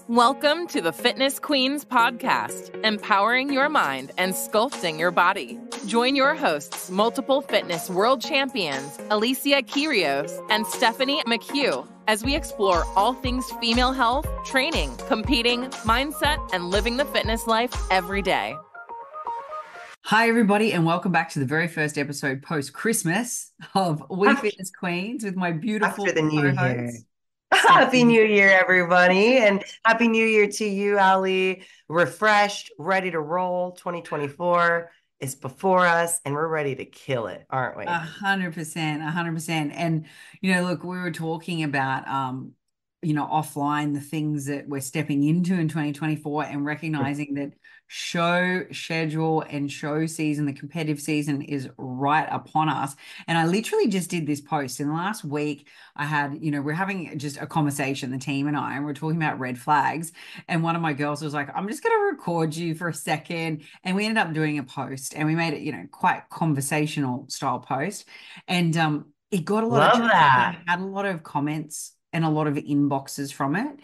Welcome to the Fitness Queens podcast, empowering your mind and sculpting your body. Join your hosts, multiple fitness world champions, Alicia and Stephanie McHugh, as we explore all things female health, training, competing, mindset, and living the fitness life every day. Hi, everybody, and welcome back to the very first episode post-Christmas of We Fitness Queens with my beautiful after the new year. co-hosts. Happy New Year, everybody. And Happy New Year to you, Ali. Refreshed, ready to roll. 2024 is before us, and we're ready to kill it, aren't we? 100%, 100%. And, look, we were talking about, offline, the things that we're stepping into in 2024 and recognizing that show schedule and show season, the competitive season is right upon us. And I literally just did this post in the last week. I had, we're having just a conversation, the team and I, and we're talking about red flags. And one of my girls was like, I'm just going to record you for a second. And we ended up doing a post and we made it, quite conversational style post. And it got a lot Love that. had a lot of comments and a lot of inboxes from it.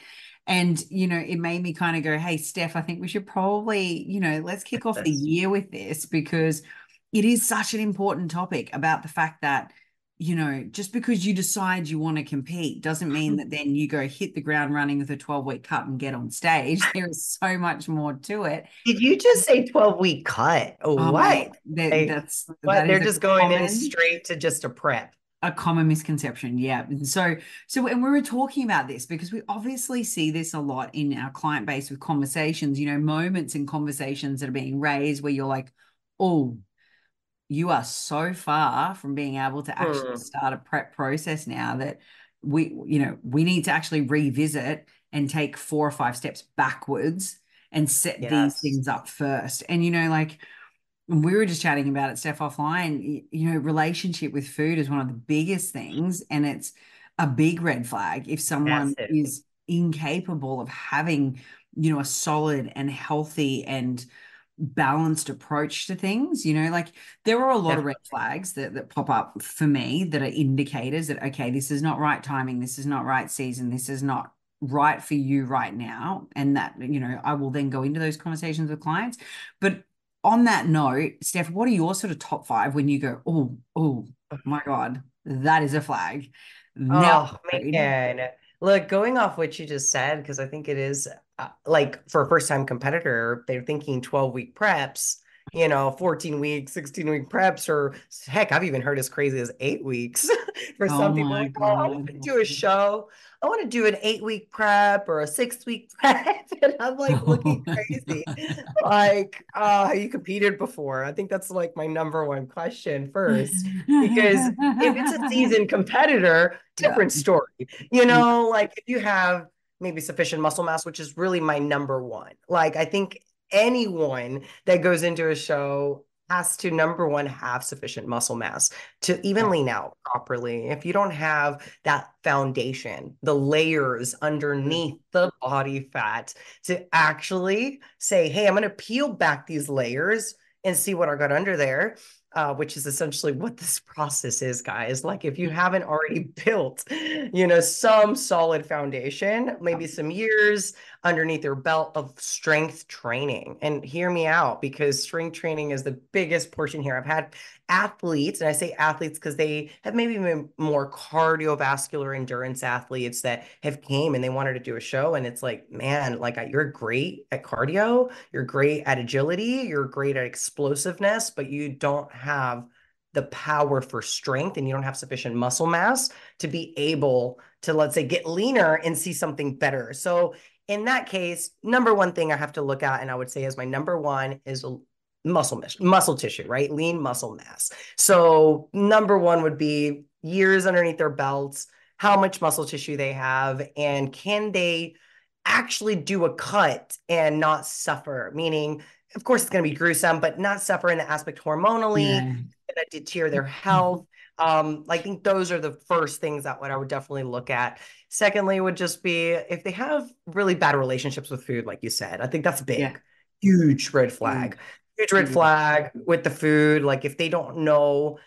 And, it made me kind of go, hey, Steph, I think we should probably, let's kick off the year with this, because it is such an important topic about the fact that, just because you decide you want to compete doesn't mean that then you go hit the ground running with a 12-week cut and get on stage. There is so much more to it. Did you just say 12-week cut? Oh, what? They're just going in straight to just a prep. A common misconception, yeah. And so and we were talking about this because we obviously see this a lot in our client base with conversations, moments in conversations that are being raised where you're like, oh, you are so far from being able to actually start a prep process now that we need to actually revisit and take 4 or 5 steps backwards and set these things up first. And, we were just chatting about it, Steph, offline, relationship with food is one of the biggest things. And it's a big red flag if someone is incapable of having, a solid and healthy and balanced approach to things. There are a lot of red flags that pop up for me that are indicators that, okay, this is not right timing. This is not right season. This is not right for you right now. And that, I will then go into those conversations with clients. But on that note, Steph, what are your sort of top 5 when you go, oh my God, that is a flag? Now, man. Look, going off what you just said, because I think it is for a first-time competitor, they're thinking 12-week preps, 14-week, 16-week preps, or heck, I've even heard as crazy as 8 weeks for some people. Like, I want to do a show. I want to do an 8-week prep or a 6-week prep. And I'm like looking crazy. Like, you competed before? I think that's like my number one question first. Because if it's a seasoned competitor, different story. Like if you have maybe sufficient muscle mass, which is really my number one. Like, I think anyone that goes into a show has to, number one, have sufficient muscle mass to even lean out properly. If you don't have that foundation, the layers underneath the body fat to actually say, hey, I'm going to peel back these layers and see what I got under there, which is essentially what this process is, guys. Like if you haven't already built, some solid foundation, maybe some years underneath your belt of strength training. And hear me out, because strength training is the biggest portion here. I've had athletes, and I say athletes because they have maybe been more cardiovascular endurance athletes that have came and they wanted to do a show. And it's like, man, like you're great at cardio, you're great at agility, you're great at explosiveness, but you don't have the power for strength and you don't have sufficient muscle mass to be able to, let's say, get leaner and see something better. So in that case, number one thing I have to look at, and I would say is my number one, is muscle tissue, right? Lean muscle mass. So number one would be years underneath their belts, how much muscle tissue they have, and can they actually do a cut and not suffer? Meaning, of course, it's going to be gruesome, but not suffer in the aspect hormonally, that deter their health. I think those are the first things that I would definitely look at. Secondly, would just be if they have really bad relationships with food, like you said. I think that's big, huge red flag. Huge red flag with the food. Like if they don't know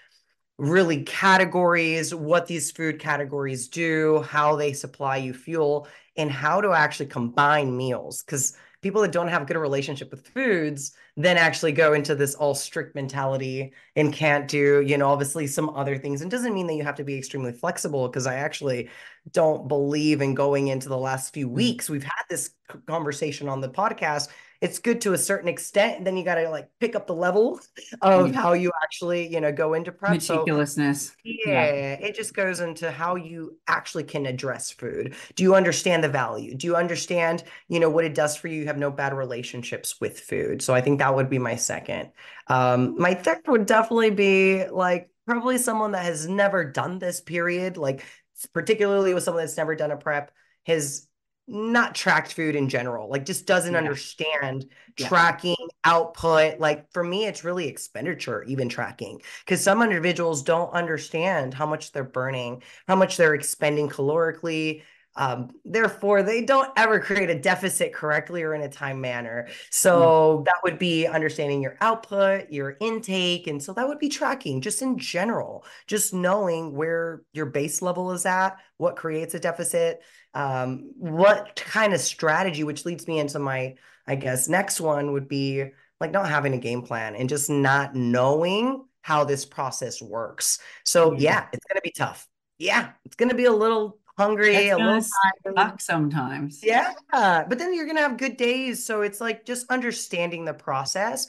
really categories, what these food categories do, how they supply you fuel. in how to actually combine meals. Because people that don't have a good relationship with foods then actually go into this all strict mentality and can't do, obviously some other things. And doesn't mean that you have to be extremely flexible, because I actually don't believe in going into the last few weeks. We've had this conversation on the podcast. It's good to a certain extent, and then you got to like pick up the level of how you actually, go into prep. Meticulousness. So yeah, it just goes into how you actually can address food. Do you understand the value? Do you understand, what it does for you? You have no bad relationships with food. So I think that would be my second. My third would definitely be like probably someone that has never done this period, like particularly with someone that's never done a prep, has not tracked food in general, like just doesn't understand tracking output. Like for me, it's really expenditure, even tracking, because some individuals don't understand how much they're burning, how much they're expending calorically. Therefore, they don't ever create a deficit correctly or in a time manner. So that would be understanding your output, your intake. And so that would be tracking just in general, just knowing where your base level is at, what creates a deficit, what kind of strategy, which leads me into my, I guess, next one would be like not having a game plan and just not knowing how this process works. So yeah, it's going to be tough. Yeah, it's going to be a little hungry, a little tired. Sometimes. Yeah, but then you're going to have good days. So it's like just understanding the process,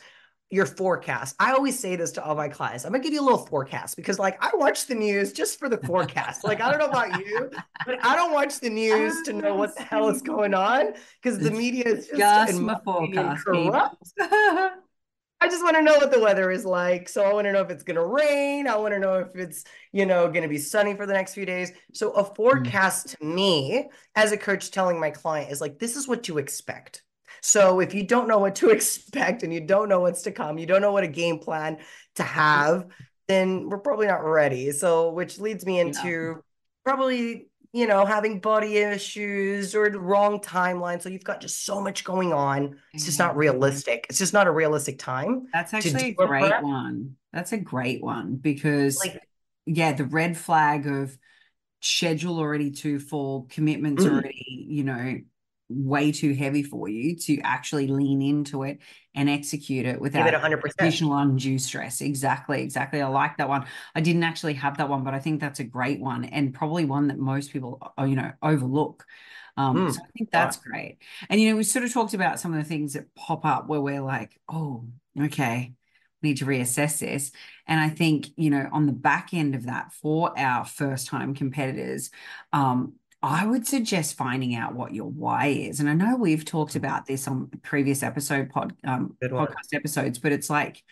your forecast. I always say this to all my clients. I'm gonna give you a little forecast, because like I watch the news just for the forecast. Like I don't know about you, but I don't watch the news to know what the hell is going on, because the media is just in my forecast, corrupt. I just want to know what the weather is like. So I want to know if it's going to rain. I want to know if it's, going to be sunny for the next few days. So a forecast to me as a coach telling my client is like, this is what to expect. So if you don't know what to expect and you don't know what's to come, you don't know what a game plan to have, then we're probably not ready. So which leads me into probably, having body issues or the wrong timeline. So you've got just so much going on. It's just not realistic. It's just not a realistic time. That's actually a great one. That's a great one, because the red flag of schedule already too full, commitments already, way too heavy for you to actually lean into it and execute it without give it 100%. Additional undue stress. Exactly. I like that one. I didn't actually have that one, but I think that's a great one, and probably one that most people, overlook. So I think that's great. And, we sort of talked about some of the things that pop up where we're like, oh, okay, we need to reassess this. And I think, on the back end of that, for our first time competitors, I would suggest finding out what your why is. And I know we've talked about this on previous podcast episodes, but it's like,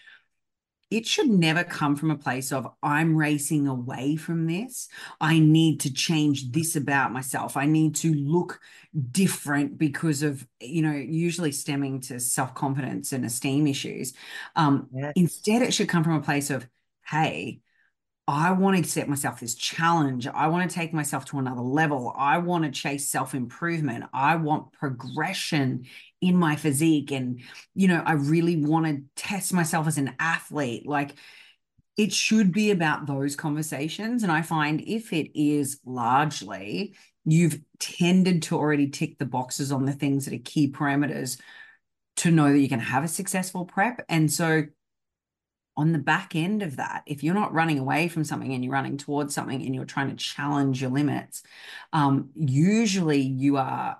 it should never come from a place of I'm racing away from this. I need to change this about myself. I need to look different because of, usually stemming to self-confidence and esteem issues. Instead, it should come from a place of, hey, I want to set myself this challenge. I want to take myself to another level. I want to chase self-improvement. I want progression in my physique. And, I really want to test myself as an athlete. Like, it should be about those conversations. And I find if it is largely, you've tended to already tick the boxes on the things that are key parameters to know that you can have a successful prep. And so on the back end of that, if you're not running away from something and you're running towards something and you're trying to challenge your limits, usually you are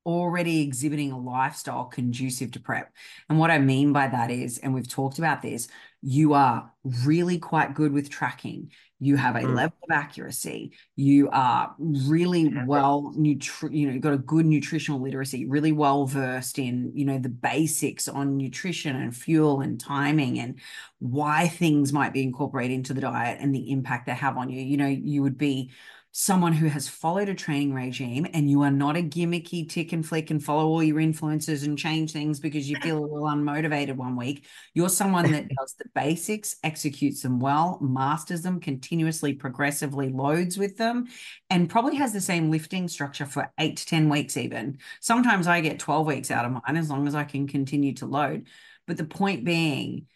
already exhibiting a lifestyle conducive to prep. And what I mean by that is, and we've talked about this, you are really quite good with tracking. You have a level of accuracy. You are really well, you've got a good nutritional literacy, really well versed in, the basics on nutrition and fuel and timing and why things might be incorporated into the diet and the impact they have on you. You would be someone who has followed a training regime, and you are not a gimmicky tick and flick and follow all your influences and change things because you feel a little unmotivated one week. You're someone that does the basics, executes them well, masters them, continuously, progressively loads with them, and probably has the same lifting structure for 8 to 10 weeks even. Sometimes I get 12 weeks out of mine as long as I can continue to load. But the point being,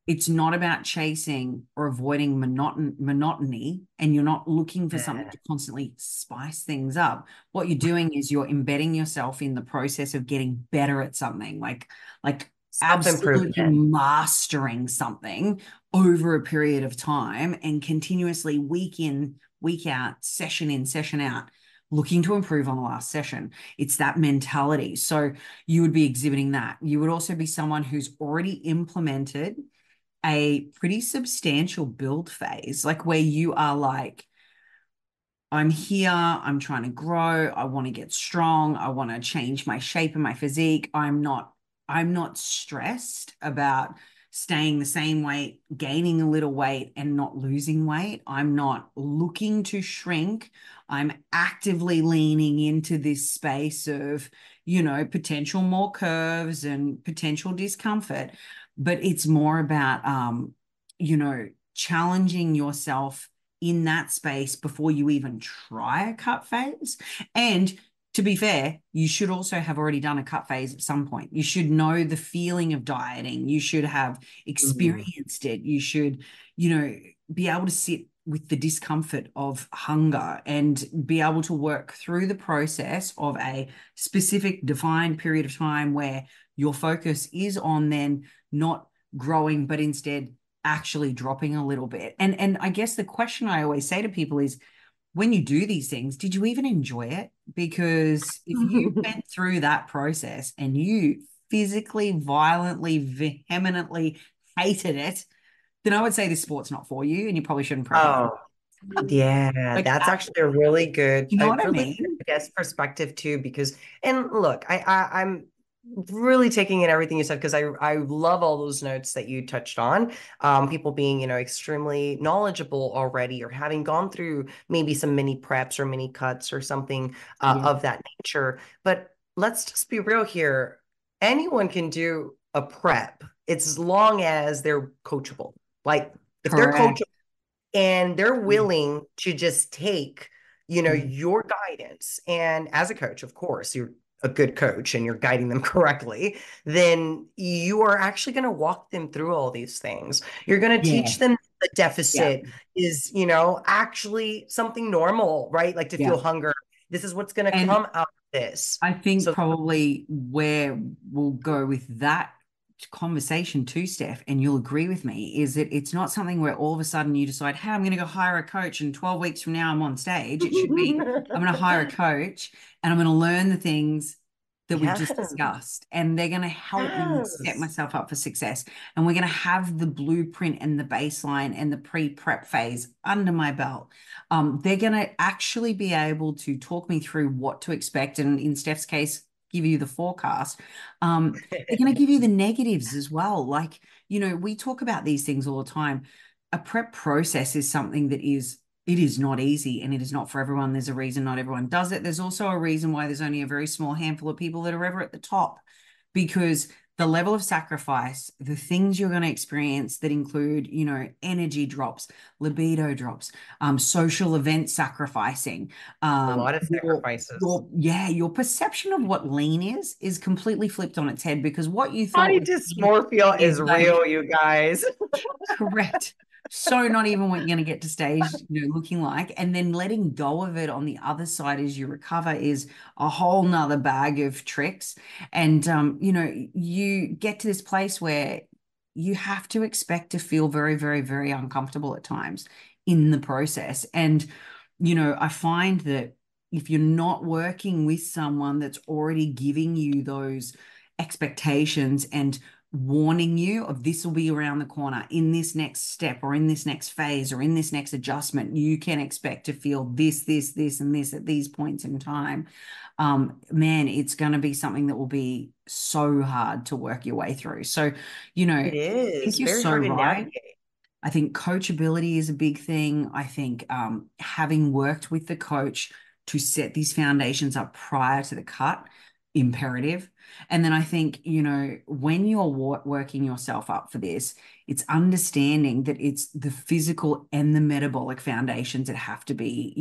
It's not about chasing or avoiding monotony, and you're not looking for something to constantly spice things up. What you're doing is you're embedding yourself in the process of getting better at something, like absolutely Self-improvement. mastering something over a period of time and continuously week in, week out, session in, session out, looking to improve on the last session. It's that mentality. So you would be exhibiting that. You would also be someone who's already implemented a pretty substantial build phase, like where you are like, I'm here, I'm trying to grow, I want to get strong, I want to change my shape and my physique. I'm not stressed about staying the same weight, gaining a little weight and not losing weight. I'm not looking to shrink. I'm actively leaning into this space of, potential more curves and potential discomfort. But it's more about, challenging yourself in that space before you even try a cut phase. And to be fair, you should also have already done a cut phase at some point. You should know the feeling of dieting. You should have experienced it. You should, be able to sit with the discomfort of hunger and be able to work through the process of a specific defined period of time where your focus is on then not growing, but instead actually dropping a little bit. And I guess the question I always say to people is, when you do these things, did you even enjoy it? Because if you went through that process and you physically, violently, vehemently hated it, then I would say this sport's not for you and you probably shouldn't practice. Oh, yeah, Like, that's actually a really good, you know what I mean? I guess, perspective too. Because, and look, I'm really taking in everything you said because I love all those notes that you touched on. People being, extremely knowledgeable already or having gone through maybe some mini preps or mini cuts or something Yeah, of that nature. But let's just be real here. Anyone can do a prep. It's as long as they're coachable. Like if they're correct. coachable and they're Yeah. willing to just take, Mm. your guidance. And as a coach, of course, you're a good coach and you're guiding them correctly, then you are actually going to walk them through all these things. You're going to Yeah. teach them the Yeah. deficit is, actually something normal, right? Like to Yeah. feel hunger. This is what's going to And come out of this. I think So, probably where we'll go with that conversation too, Steph, and you'll agree with me, is that it's not something where all of a sudden you decide, hey, I'm going to go hire a coach and 12 weeks from now I'm on stage. It should be, I'm going to hire a coach and I'm going to learn the things that we've just yes, discussed, and they're going to help me set yes. myself up for success. And we're going to have the blueprint and the baseline and the pre-prep phase under my belt. They're going to actually be able to talk me through what to expect. And in Steph's case, give you the forecast. They're going to give you the negatives as well. Like, we talk about these things all the time. A prep process is something that it is not easy and it is not for everyone. There's a reason not everyone does it. There's also a reason why there's only a very small handful of people that are ever at the top, because the level of sacrifice, the things you're going to experience that include, energy drops, libido drops, social event sacrificing, A lot of sacrifices. your perception of what lean is completely flipped on its head, because what you thought Body was lean dysmorphia is is like, real, you guys. correct. So not even what you're going to get to stage, looking like. And then letting go of it on the other side as you recover is a whole nother bag of tricks. And, you get to this place where you have to expect to feel very, very, very uncomfortable at times in the process. And, I find that if you're not working with someone that's already giving you those expectations and warning you of this will be around the corner in this next step or in this next phase or in this next adjustment, you can expect to feel this, and this at these points in time. Man, it's going to be something that will be so hard to work your way through. So, I It is think you're very so hard to right. navigate. I think coachability is a big thing. I think having worked with the coach to set these foundations up prior to the cut, imperative. And then I think, when you're working yourself up for this, it's understanding that it's the physical and the metabolic foundations that have to be,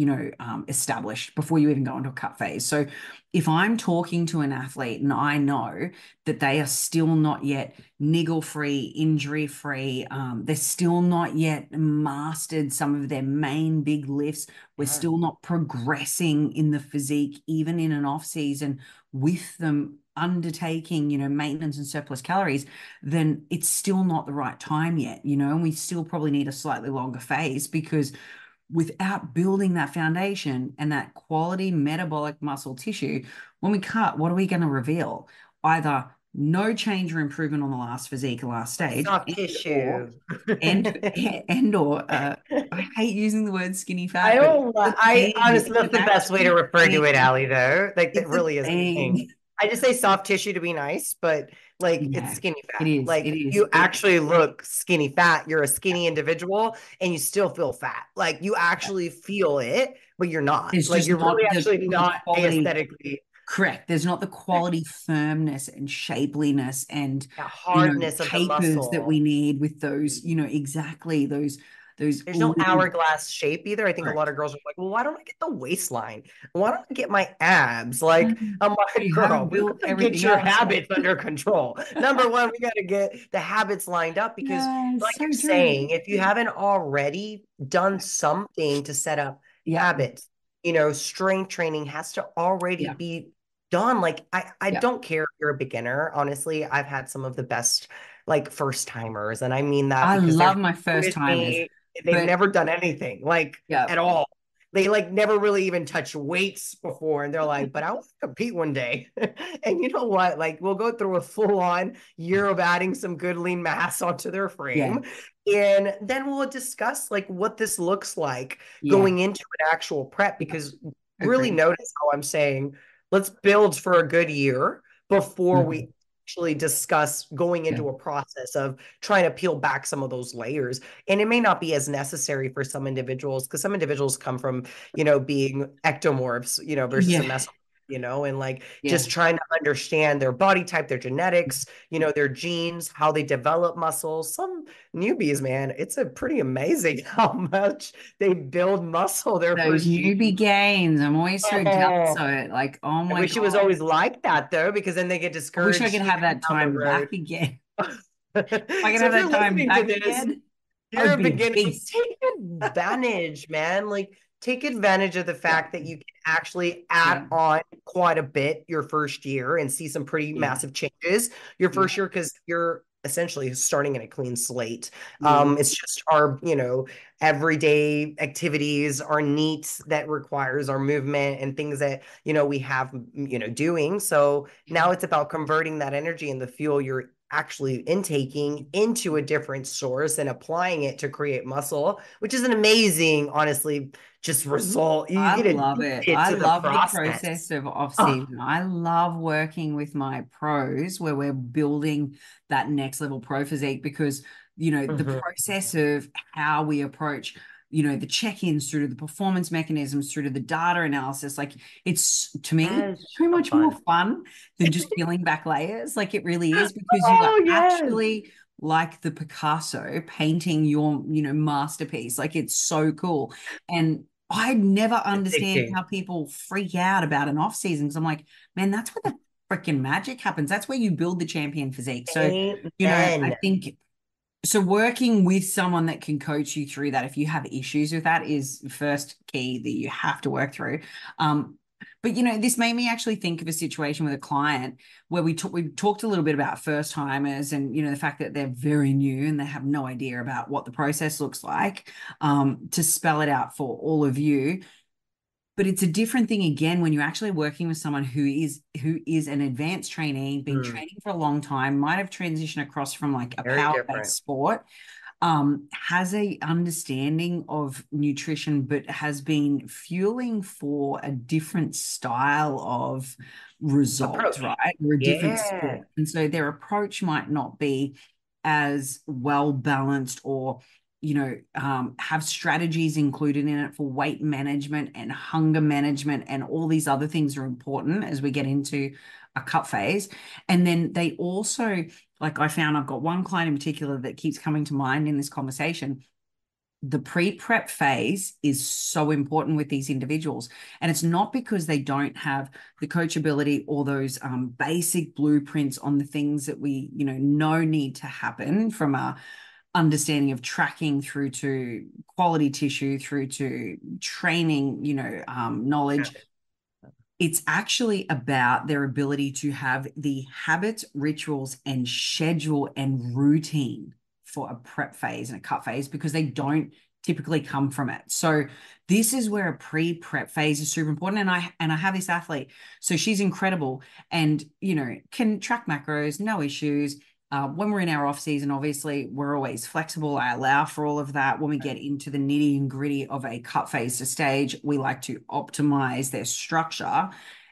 established before you even go into a cut phase. So if I'm talking to an athlete and I know that they are still not yet niggle-free, injury-free, they're still not yet mastered some of their main big lifts, we're still not progressing in the physique, even in an off season with them undertaking, maintenance and surplus calories, then it's still not the right time yet, and we still probably need a slightly longer phase, because without building that foundation and that quality metabolic muscle tissue, when we cut, what are we going to reveal? Either no change or improvement on the last physique, last stage, soft tissue, or I hate using the word skinny fat, I but don't. I honestly, that's the best way to refer to it, thing. Allie. Though, like that It's a really is the thing. thing. I just say soft tissue to be nice, but like it's Yeah, skinny it fat. is. Like It is. you actually look skinny fat. You're a skinny individual, and you still feel fat. Like you actually feel it, but you're not. It's Like just you're really not actually the not quality. aesthetically. Correct. There's not the quality firmness and shapeliness and, The hardness of the tapers that we muscle. need with those, exactly those There's no little. hourglass shape either. I think a lot Correct. of girls are like, well, why don't I get the waistline? Why don't I get my abs? Like, I'm like, You girl, haven't we built gotta get everything your else habits yet. under control. Number one, we gotta get the habits lined up because, Yeah, like so you're true. saying, if you haven't already done something to set up Yeah. habits, strength training has to already Yeah. be done. Like, I Yeah. don't care if you're a beginner. Honestly, I've had some of the best like first timers, and I mean that I because they're love my first with timers, me. They've but never done anything like yeah. at all. They like never really even touched weights before. And they're like, but I want to compete one day. And you know what? Like we'll go through a full-on year of adding some good lean mass onto their Yeah. frame. And then we'll discuss like what this looks like Yeah. going into an actual prep, because really Agreed. notice how I'm saying, let's build for a good year before Mhm. we actually discuss going Yeah. into a process of trying to peel back some of those layers. And it may not be as necessary for some individuals, because some individuals come from, being ectomorphs, versus a Yeah. meso, and like Yeah. just trying to understand their body type, their genetics, their genes, how they develop muscles. Some newbies, man, it's a pretty amazing how much they build muscle their Those first year. newbie gains. I'm always so jealous of it. Like, oh I my wish it was God. always like that though, because then they get I wish I discouraged could have that down the time road. back again. If I could So have if you're that time listening to back this, again, I you're would a be a beginner, like, beast. take advantage, man. Like take advantage of the Yeah. fact that you can actually add Yeah. on quite a bit your first year and see some pretty Yeah. massive changes your Yeah. first year, because you're essentially starting in a clean slate. Yeah. It's just our, everyday activities, our needs that requires our movement and things that, we have, doing. So now it's about converting that energy and the fuel you're actually intaking into a different source and applying it to create muscle, which is an amazing, honestly, just result. You I get love it. addicted I to the love the process. process of off Oh, season. I love working with my pros where we're building that next level pro physique, because, the mhm. process of how we approach, the check-ins through to the performance mechanisms, through to the data analysis, like it's, to me, That is so so much more fun. fun than just peeling back layers. Like it really is, because you are Oh, yes. actually like the Picasso painting your, masterpiece. Like it's so cool. And I never understand Addicting. how people freak out about an off season, because I'm like, man, that's where the freaking magic happens. That's where you build the champion physique. So, I Amen. think so. Working with someone that can coach you through that, if you have issues with that, is first key that you have to work through. Um, but this made me actually think of a situation with a client where we talked a little bit about first timers, and the fact that they're very new and they have no idea about what the process looks like, to spell it out for all of you. But it's a different thing again when you're actually working with someone who is an advanced trainee, been Mm, training for a long time, might have transitioned across from like a very power-based different. sport, has a understanding of nutrition, but has been fueling for a different style of result, Approach. right? Or a different Yeah. sport. And so their approach might not be as well balanced, or have strategies included in it for weight management and hunger management, and all these other things are important as we get into a cut phase. And then they also like I found I've got one client in particular that keeps coming to mind in this conversation. The pre-prep phase is so important with these individuals. And it's not because they don't have the coachability or those basic blueprints on the things that we, know need to happen from a understanding of tracking through to quality tissue, through to training, knowledge. It's actually about their ability to have the habits, rituals, and schedule and routine for a prep phase and a cut phase, because they don't typically come from it. So this is where a pre-prep phase is super important. And I have this athlete, so she's incredible and, can track macros, no issues. When we're in our off season, obviously we're always flexible. I allow for all of that. When we get into the nitty and gritty of a cut phase to stage, we like to optimize their structure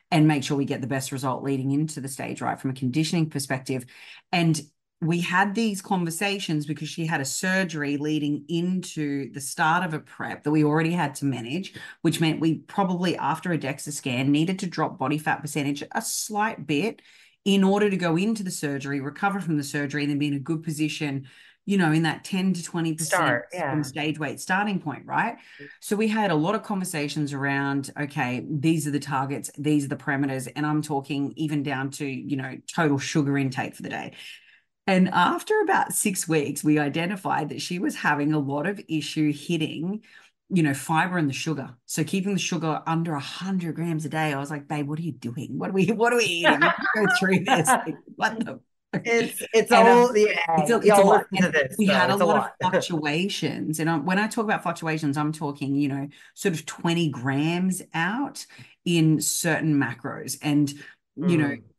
and make sure we get the best result leading into the stage, right, from a conditioning perspective. And we had these conversations because she had a surgery leading into the start of a prep that we already had to manage, which meant we probably, after a DEXA scan, needed to drop body fat percentage a slight bit in order to go into the surgery, recover from the surgery, and then be in a good position, in that 10 to 20% from stage weight starting point, right? So we had a lot of conversations around, okay, these are the targets, these are the parameters, and I'm talking even down to, total sugar intake for the day. And after about 6 weeks, we identified that she was having a lot of issue hitting, fiber and the sugar. So keeping the sugar under 100 grams a day. I was like, babe, what are you doing? What are we eating? We go through this. Like, what the? It's all, yeah. It's a lot. We had a lot of fluctuations. And when I talk about fluctuations, I'm talking, sort of 20 grams out in certain macros. And,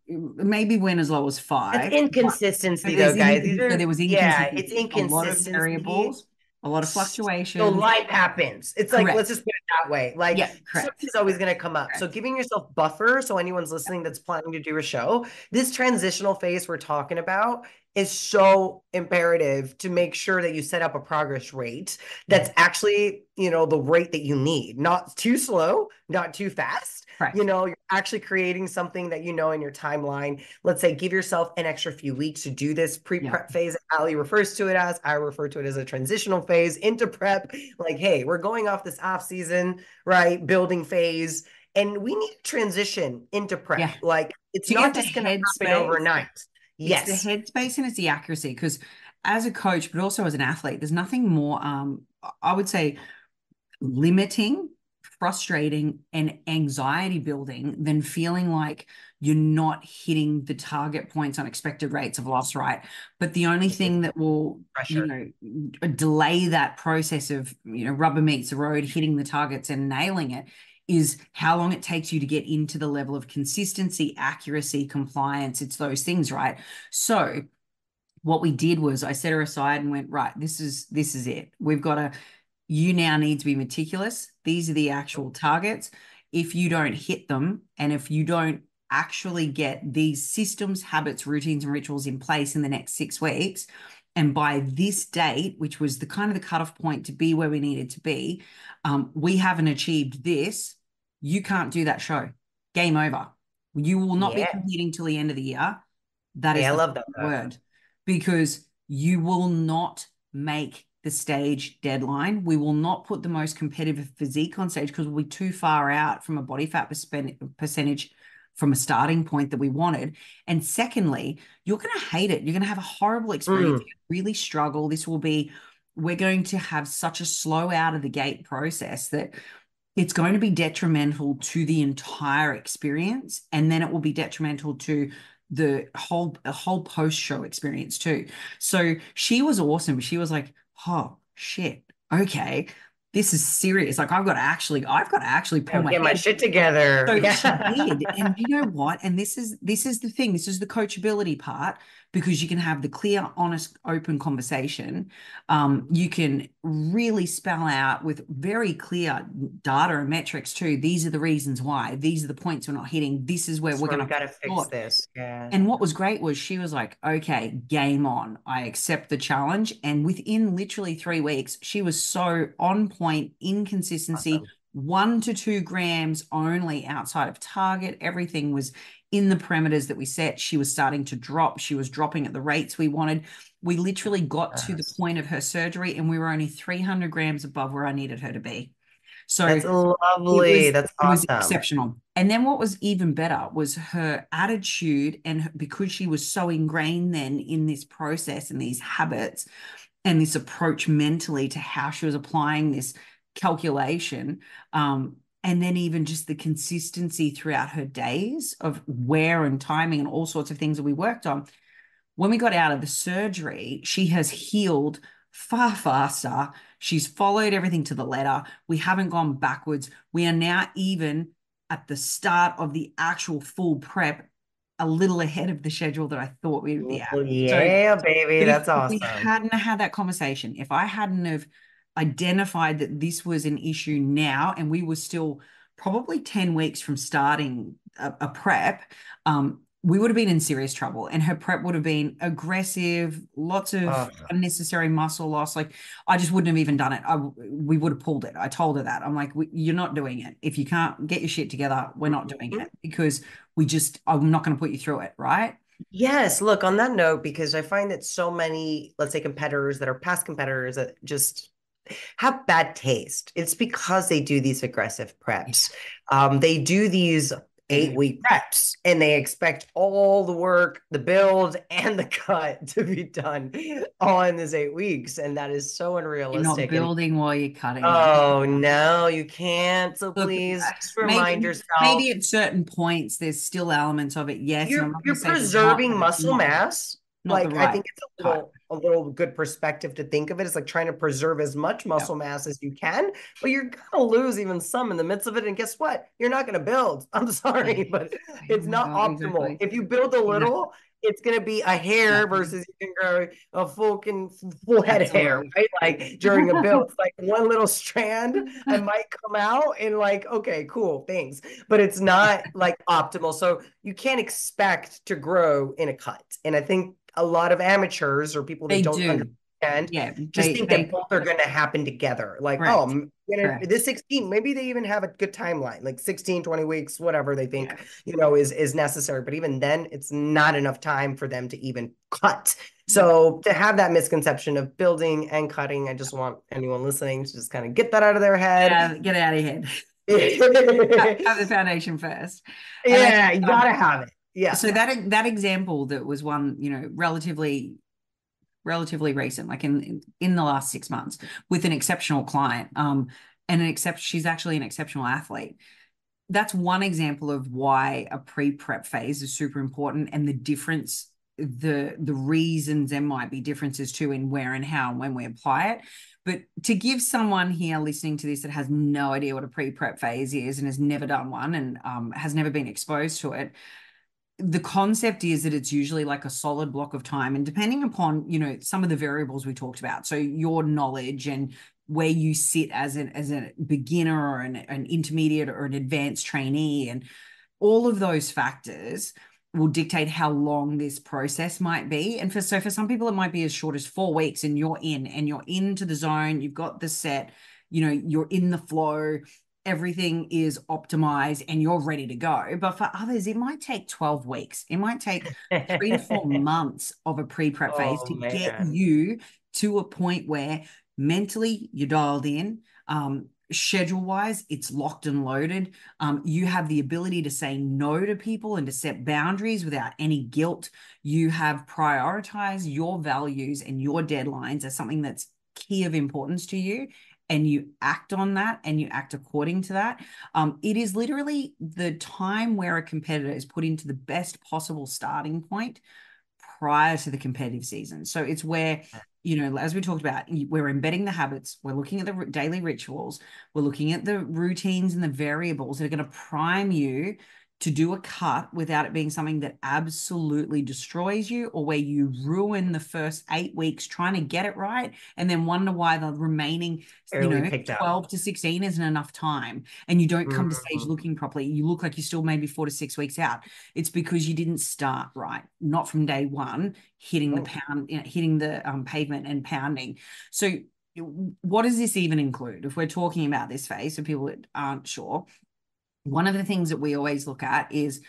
maybe went as low as 5. That's inconsistency, though, guys. There was inconsistency. It's inconsistency. A lot of variables, a lot of fluctuations. So life happens. It's correct. Like, let's just put it that way. Like, something's always going to come up. Correct. So giving yourself buffer. So anyone's listening that's planning to do a show, this transitional phase we're talking about is so imperative to make sure that you set up a progress rate that's actually, the rate that you need, not too slow, not too fast. Correct. You're actually creating something that in your timeline. Let's say give yourself an extra few weeks to do this pre-prep phase. Ali refers to it as, I refer to it as a transitional phase into prep. Like, hey, we're going off this off season, right? Building phase. And we need to transition into prep. Yeah. Like, it's not just going to happen overnight. Yes. It's the headspace and it's the accuracy, because as a coach, but also as an athlete, there's nothing more, I would say, limiting, frustrating, and anxiety building than feeling like you're not hitting the target points on expected rates of loss, right? But the only thing that will, delay that process of, rubber meets the road, hitting the targets and nailing it, is how long it takes you to get into the level of consistency, accuracy, compliance. It's those things, right? So what we did was I set her aside and went, right, this is it. You now need to be meticulous. These are the actual targets. If you don't hit them, and if you don't actually get these systems, habits, routines, and rituals in place in the next 6 weeks, and by this date, which was the kind of the cutoff point to be where we needed to be, we haven't achieved this, you can't do that show. Game over. You will not be competing till the end of the year. That is I love that word, because you will not make the stage deadline. We will not put the most competitive physique on stage because we'll be too far out from a body fat percentage from a starting point that we wanted. And secondly, you're going to hate it. You're going to have a horrible experience. You really struggle. We're going to have such a slow out of the gate process that it's going to be detrimental to the entire experience. And then it will be detrimental to the whole post-show experience too. So she was awesome. She was like, oh shit, okay, this is serious. Like, I've got to actually pull my shit together. So she did. And you know what? And this is the thing. This is the coachability part, because you can have the clear, honest, open conversation. You can really spell out with very clear data and metrics too. These are the reasons why. These are the points we're not hitting. This is where we're going to fix this. Yeah. And what was great was she was like, okay, game on. I accept the challenge. And within literally 3 weeks, she was so on point, in consistency, 1 to 2 grams only outside of target. Everything was in the parameters that we set. She was starting to drop. She was dropping at the rates we wanted. We literally got to the point of her surgery and we were only 300 grams above where I needed her to be. So that's lovely. That's awesome. It was exceptional. And then what was even better was her attitude, and because she was so ingrained then in this process and these habits and this approach mentally to how she was applying this calculation, and then even just the consistency throughout her days of wear and timing and all sorts of things that we worked on. When we got out of the surgery, she has healed far faster. She's followed everything to the letter. We haven't gone backwards. We are now even at the start of the actual full prep, a little ahead of the schedule that I thought we would be at. Yeah, so, baby, that's awesome. If we hadn't had that conversation, if I hadn't have identified that this was an issue now, and we were still probably 10 weeks from starting a prep, we would have been in serious trouble, and her prep would have been aggressive, lots of unnecessary muscle loss. Like, I just wouldn't have even done it. We would have pulled it. I told her that. I'm like, you're not doing it. If you can't get your shit together, we're not doing it, because I'm not going to put you through it. Right. Yes. Look, on that note, because I find that so many, let's say, competitors that are past competitors that just have bad taste. It's because they do these aggressive preps. They do these 8-week preps and they expect all the work, the build and the cut to be done all in this 8 weeks. And that is so unrealistic. You're not building while you're cutting. Oh, no, you can't. So please just remind yourself. Maybe at certain points, there's still elements of it. Yes. You're preserving muscle mass. Like, I think it's a little good perspective to think of it. It's like trying to preserve as much muscle mass as you can, but you're gonna lose even some in the midst of it. And guess what? You're not gonna build. I'm sorry, but it's not optimal. Exactly. If you build a little, it's gonna be a hair versus you can grow a full head of hair, right? Like during a build, it's like one little strand and might come out and like, okay, cool, thanks. But it's not like optimal. So you can't expect to grow in a cut. And I think a lot of amateurs or people that don't understand think that both are going to happen together. Like, this 16, maybe they even have a good timeline, like 16, 20 weeks, whatever they think, is necessary. But even then, it's not enough time for them to even cut. So to have that misconception of building and cutting, I just want anyone listening to just kind of get that out of their head. Get out of your head. Have the foundation first. Yeah, you got to have it. Yeah. So that example that was one, relatively recent, like in the last 6 months, with an exceptional client, she's actually an exceptional athlete. That's one example of why a pre-prep phase is super important, and the difference, the reasons there might be differences too in where and how and when we apply it. But to give someone here listening to this that has no idea what a pre-prep phase is and has never done one and has never been exposed to it, the concept is that it's usually like a solid block of time, and depending upon, some of the variables we talked about, so your knowledge and where you sit as a beginner or an intermediate or an advanced trainee, and all of those factors will dictate how long this process might be. And for some people, it might be as short as 4 weeks and you're into the zone, you've got the set, you're in the flow, everything is optimized and you're ready to go. But for others, it might take 12 weeks. It might take 3 to 4 months of a pre-prep phase to get you to a point where mentally you're dialed in, schedule-wise, it's locked and loaded. You have the ability to say no to people and to set boundaries without any guilt. You have prioritized your values and your deadlines as something that's key of importance to you, and you act on that and you act according to that. It is literally the time where a competitor is put into the best possible starting point prior to the competitive season. So it's where, as we talked about, we're embedding the habits, we're looking at the daily rituals, we're looking at the routines and the variables that are going to prime you to do a cut without it being something that absolutely destroys you, or where you ruin the first 8 weeks trying to get it right and then wonder why the remaining 12 to 16 isn't enough time, and you don't come to stage looking properly. You look like you're still maybe 4 to 6 weeks out. It's because you didn't start right, not from day one, hitting the pavement and pounding. So what does this even include if we're talking about this phase, for people that aren't sure? One of the things that we always look at is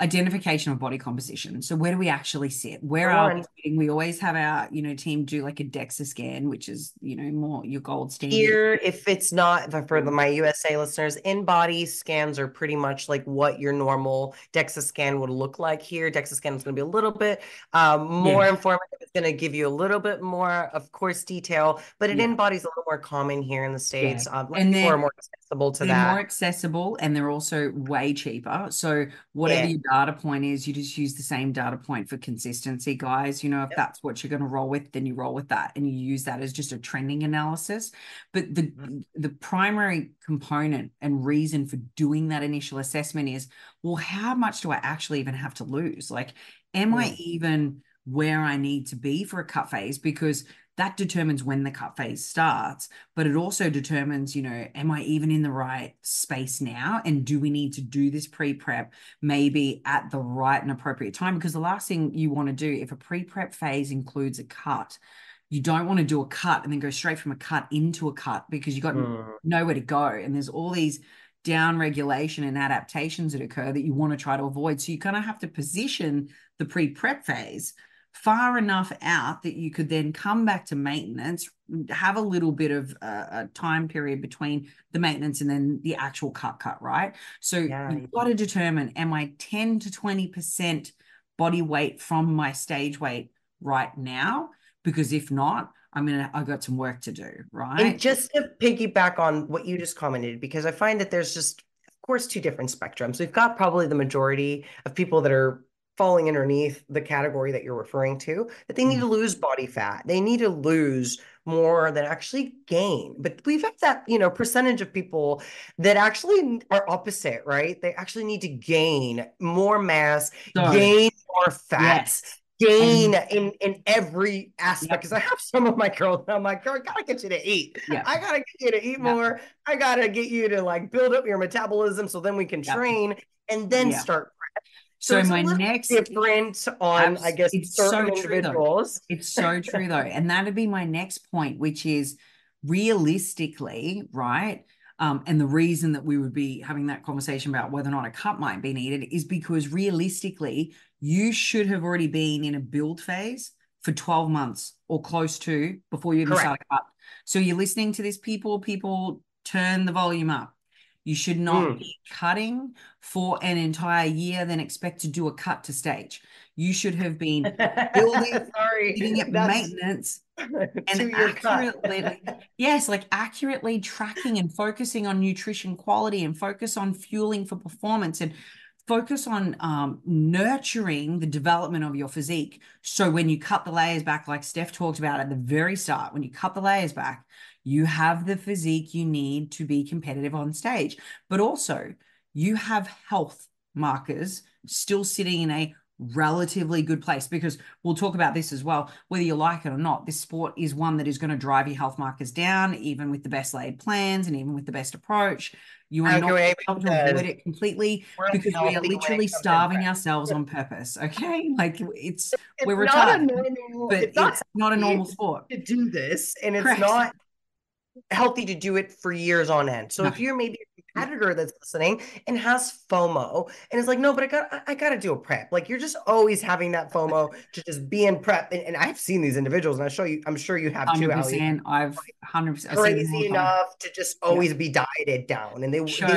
identification of body composition. So where do we actually sit? Where are we sitting? We always have our, team do like a DEXA scan, which is, more your gold standard. Here, if it's not for my USA listeners, in-body scans are pretty much like what your normal DEXA scan would look like here. DEXA scan is going to be a little bit more informative. It's going to give you a little bit more, of course, detail, but an in-body is a little more common here in the States. And people are more accessible to that. They're more accessible, and they're also way cheaper. So whatever your data point is, you just use the same data point for consistency, guys. If that's what you're going to roll with, then you roll with that, and you use that as just a trending analysis. But the primary component and reason for doing that initial assessment is, well, how much do I actually even have to lose? Like, am I even where I need to be for a cut phase? Because that determines when the cut phase starts, but it also determines, am I even in the right space now? And do we need to do this pre-prep maybe at the right and appropriate time? Because the last thing you want to do, if a pre-prep phase includes a cut, you don't want to do a cut and then go straight from a cut into a cut, because you got nowhere to go. And there's all these down regulation and adaptations that occur that you want to try to avoid. So you kind of have to position the pre-prep phase far enough out that you could then come back to maintenance, have a little bit of a time period between the maintenance and then the actual cut, right? So you've got to determine, am I 10 to 20% body weight from my stage weight right now? Because if not, I've got some work to do, right? And just to piggyback on what you just commented, because I find that there's just, of course, two different spectrums. We've got probably the majority of people that are falling underneath the category that you're referring to, that they need to lose body fat. They need to lose more than actually gain. But we've had that, percentage of people that actually are opposite, right? They actually need to gain more mass, gain more fat, gain in every aspect. Because I have some of my girls, and I'm like, girl, I gotta get you to eat. I gotta get you to eat more. I gotta get you to like build up your metabolism so then we can train and then start. So my next different on, I guess, it's certain so true, individuals. It's so true though. And that'd be my next point, which is realistically, right? And the reason that we would be having that conversation about whether or not a cut might be needed is because realistically, you should have already been in a build phase for 12 months or close to before you even start a cut. So you're listening to this, people turn the volume up. You should not be cutting for an entire year, then expect to do a cut to stage. You should have been building, sitting at maintenance, and accurately tracking and focusing on nutrition quality, and focus on fueling for performance, and focus on nurturing the development of your physique. So when you cut the layers back, like Steph talked about at the very start, when you cut the layers back, you have the physique you need to be competitive on stage, but also you have health markers still sitting in a relatively good place, because we'll talk about this as well, whether you like it or not. This sport is one that is going to drive your health markers down, even with the best laid plans and even with the best approach. You are not able to avoid it completely, because we are literally starving ourselves on purpose. Okay, like we're retarded, but it's not a normal sport to do this, and it's not healthy to do it for years on end. So if you're maybe a competitor that's listening and has FOMO and it's like, no, but I gotta do a prep. Like, you're just always having that FOMO to just be in prep. And I've seen these individuals, and I'm sure you have too, Ali. I've 100% crazy enough to just always be dieted down, and they show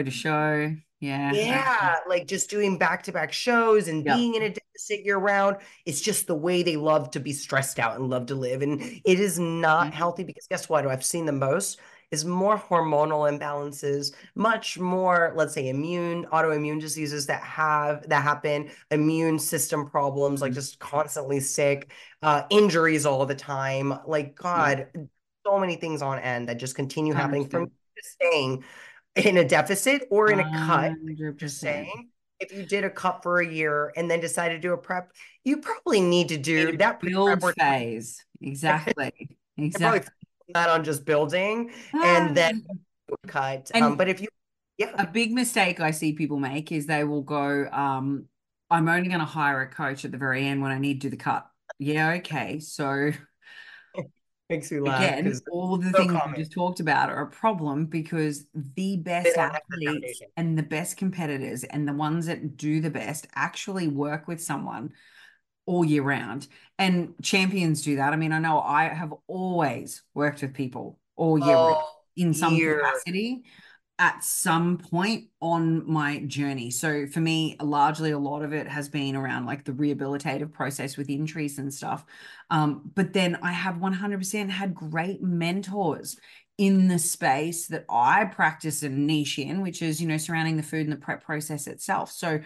to show. Yeah, like just doing back-to-back shows and being in a deficit year-round. It's just the way they love to be stressed out and love to live. And it is not healthy, because guess what? I've seen the most is more hormonal imbalances, much more, let's say, autoimmune diseases that happen, immune system problems, like just constantly sick, injuries all the time. Like, God, so many things on end that just continue happening from staying in a deficit or in a cut. 100%. Just saying, if you did a cut for a year and then decided to do a prep, you probably need to do that build phase. Exactly. Probably not on just building and then cut. But if you, a big mistake I see people make is they will go, I'm only going to hire a coach at the very end when I need to do the cut. Yeah, okay. So Makes me laugh Again, because all of the so things we common. just talked about are a problem because the They best don't have the athletes foundation. and the best competitors and the ones that do the best actually work with someone all year round. And champions do that. I mean, I know I have always worked with people all year round Oh, in some year. capacity at some point on my journey. So for me, largely a lot of it has been around like the rehabilitative process with injuries and stuff. But then I have 100% had great mentors in the space that I practice and niche in, which is, surrounding the food and the prep process itself. So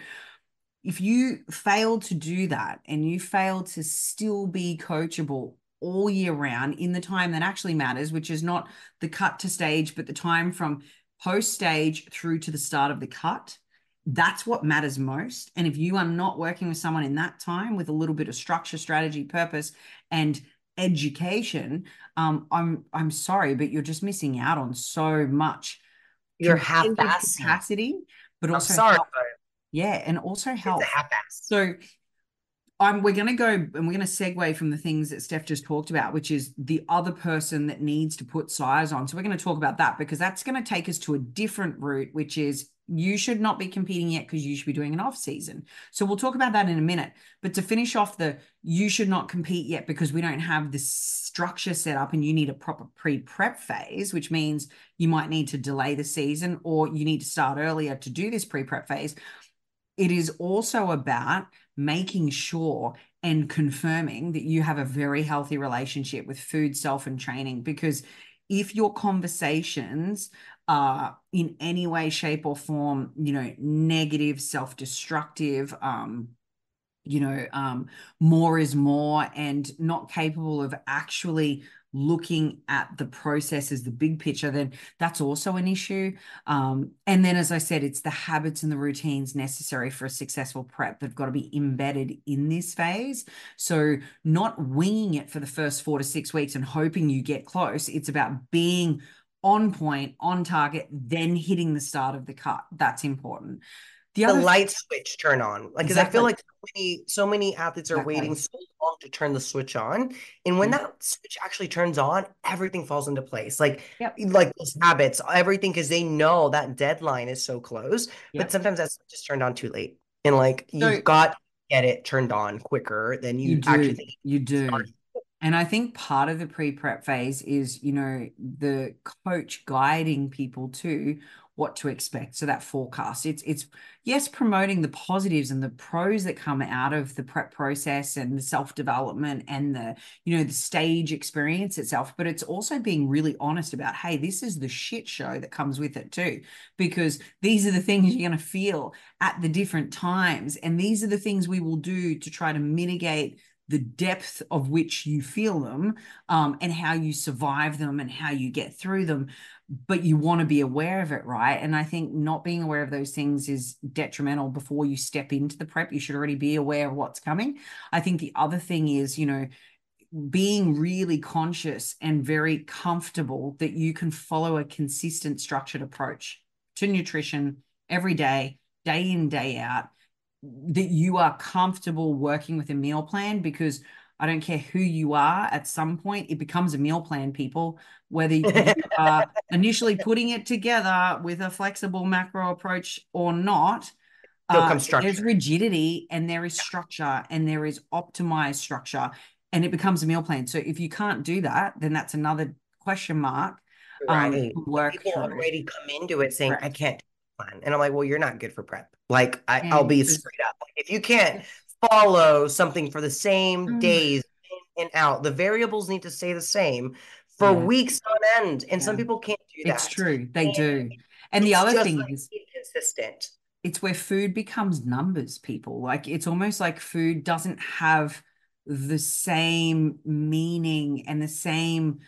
if you fail to do that and you fail to still be coachable all year round in the time that actually matters, which is not the cut to stage, but the time from post stage through to the start of the cut, that's what matters most. And if you are not working with someone in that time with a little bit of structure, strategy, purpose, and education, I'm sorry, but you're just missing out on so much You're competitive half-assing. capacity, but I'm also sorry, health. but Yeah, and also it's a health. half-ass. So we're going to go and we're going to segue from the things that Steph just talked about, which is the other person that needs to put size on. So we're going to talk about that because that's going to take us to a different route, which is you should not be competing yet because you should be doing an off season. So we'll talk about that in a minute. But to finish off you should not compete yet because we don't have the structure set up and you need a proper pre-prep phase, which means you might need to delay the season or you need to start earlier to do this pre-prep phase. It is also about making sure and confirming that you have a very healthy relationship with food, self, and training. Because if your conversations are in any way, shape, or form, negative, self-destructive, more is more and not capable of actually looking at the process as the big picture, then that's also an issue. And then, as I said, it's the habits and the routines necessary for a successful prep. They've got to be embedded in this phase. So not winging it for the first 4 to 6 weeks and hoping you get close. It's about being on point, on target, then hitting the start of the cut. That's important. The light switch turn on. Like, because I feel Exactly. like so many athletes are waiting so long to turn the switch on. And when that switch actually turns on, everything falls into place. Like, Yep. like those habits, everything, because they know that deadline is so close. Yep. But sometimes that's just turned on too late. And like you've got to get it turned on quicker than you actually think. You do. And I think part of the pre-prep phase is, the coach guiding people to what to expect. So that forecast, it's yes, promoting the positives and the pros that come out of the prep process and the self-development and the stage experience itself, but it's also being really honest about, hey, this is the shit show that comes with it too, because these are the things you're going to feel at the different times. And these are the things we will do to try to mitigate the depth of which you feel them, and how you survive them and how you get through them. But you want to be aware of it, right? And I think not being aware of those things is detrimental before you step into the prep. You should already be aware of what's coming. I think the other thing is, being really conscious and very comfortable that you can follow a consistent structured approach to nutrition every day in, day out, that you are comfortable working with a meal plan, because I don't care who you are, at some point it becomes a meal plan, people, whether you are initially putting it together with a flexible macro approach or not. There's rigidity and there is structure and there is optimized structure, and it becomes a meal plan. So if you can't do that, then that's another question mark. Right. Work People through. already come into it saying, Correct. I can't plan. And I'm like, well, you're not good for prep. Like, I'll be straight up. Like, if you can't follow something for the same days in and out, the variables need to stay the same for weeks on end. And some people can't do that. It's true. They and do. And the other thing is, inconsistent. It's where food becomes numbers, people. Like, it's almost like food doesn't have the same meaning and the same,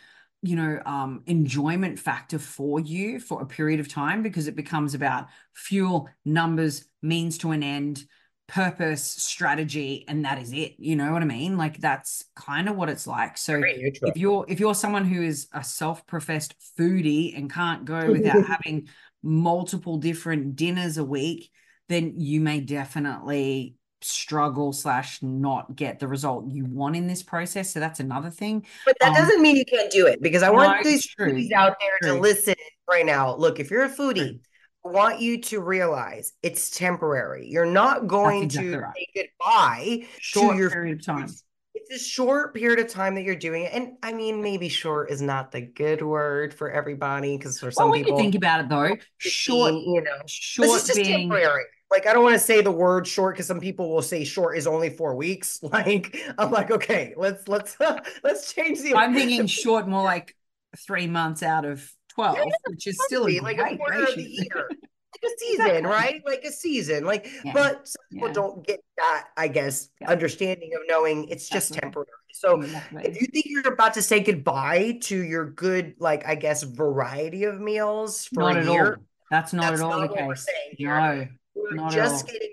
enjoyment factor for you for a period of time, because it becomes about fuel, numbers, means to an end, purpose, strategy, and that is it. You know what I mean? Like, that's kind of what it's like. So if you're someone who is a self-professed foodie and can't go without having multiple different dinners a week, then you may definitely struggle / not get the result you want in this process. So that's another thing. But that doesn't mean you can't do it, because I No, want these it's true. foodies out there to True. listen right now. Look, if you're a foodie, True. I want you to realize it's temporary. You're not going That's exactly to right. say goodbye to Short your period of time. foods. It's a short period of time that you're doing it. And I mean, maybe short is not the good word for everybody, because for Well, some when you people, think about it though, 15, but it's short just being, temporary. Like, I don't want to say the word short, because some people will say short is only 4 weeks. Like, I'm like, okay, let's change I'm the thinking short more like 3 months out of yeah, 12, which is still a totally. Like a great quarter of ratio. the year. Like a season, Exactly. right? Like a season. Like, Yeah. but some people Yeah. don't get that, I guess, Yeah. understanding of knowing it's just Exactly. temporary. So if Exactly. you think you're about to say goodbye to your good, like, I guess, variety of meals for a Not at year, all. That's not at that's all the not what we're case. saying here. No, We're not at just all. getting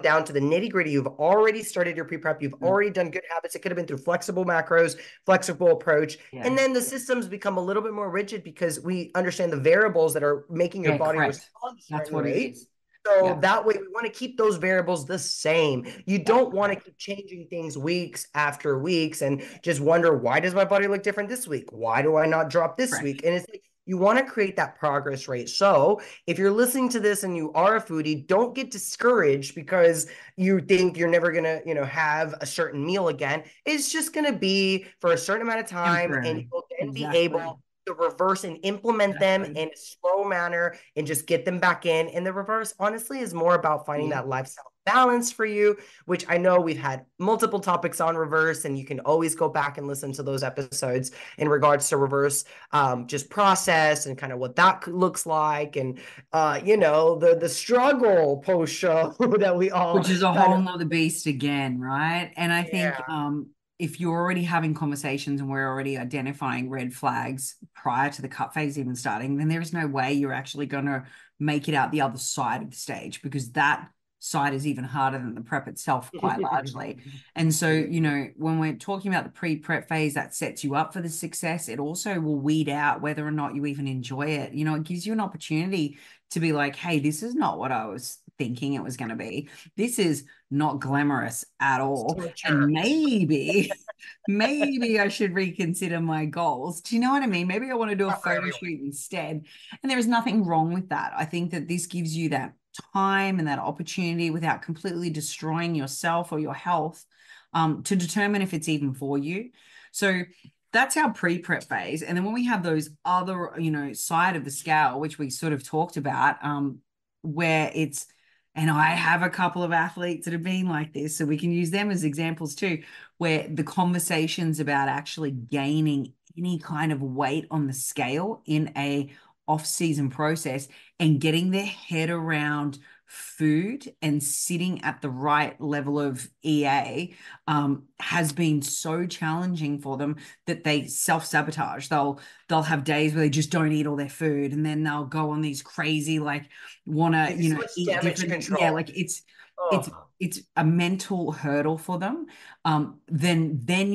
down to the nitty gritty. You've already started your pre-prep. You've Mm. already done good habits. It could have been through flexible macros, flexible approach. Yeah. And then the systems become a little bit more rigid, because we understand the variables that are making your Yeah, body correct. respond a That's certain what it way. is. So Yeah. that way, we want to keep those variables the same. You Yeah. don't want to keep changing things weeks after weeks and just wonder, why does my body look different this week? Why do I not drop this Correct. week? And it's like, you want to create that progress rate. So if you're listening to this and you are a foodie, don't get discouraged because you think you're never going to, have a certain meal again. It's just going to be for a certain amount of time, and Temporary. you'll then be Exactly. able to reverse and implement them Exactly. in a slow manner and just get them back in. And the reverse, honestly, is more about finding Yeah. that lifestyle balance for you, which I know we've had multiple topics on reverse, and you can always go back and listen to those episodes in regards to reverse, just process and kind of what that looks like, and the struggle post show that we all Which is a kind whole of nother beast again, right? And I think yeah. if you're already having conversations and we're already identifying red flags prior to the cut phase even starting, then there is no way you're actually going to make it out the other side of the stage, because that side is even harder than the prep itself, quite largely. And so, when we're talking about the pre-prep phase, that sets you up for the success. It also will weed out whether or not you even enjoy it. It gives you an opportunity to be like, hey, this is not what I was thinking it was going to be. This is not glamorous at all. And Torture. maybe I should reconsider my goals. Do you know what I mean? Maybe I want to do a Not for photo everyone. shoot instead. And there is nothing wrong with that. I think that this gives you that time and that opportunity without completely destroying yourself or your health, to determine if it's even for you. So that's our pre-prep phase. And then when we have those other, side of the scale, which we sort of talked about, where it's, and I have a couple of athletes that have been like this, so we can use them as examples too, where the conversations about actually gaining any kind of weight on the scale in a off-season process and getting their head around food and sitting at the right level of EA, has been so challenging for them that they self-sabotage. They'll have days where they just don't eat all their food, and then they'll go on these crazy, like, wanna, They switch eat damage different. Yeah, control. like it's Oh. it's a mental hurdle for them. Then they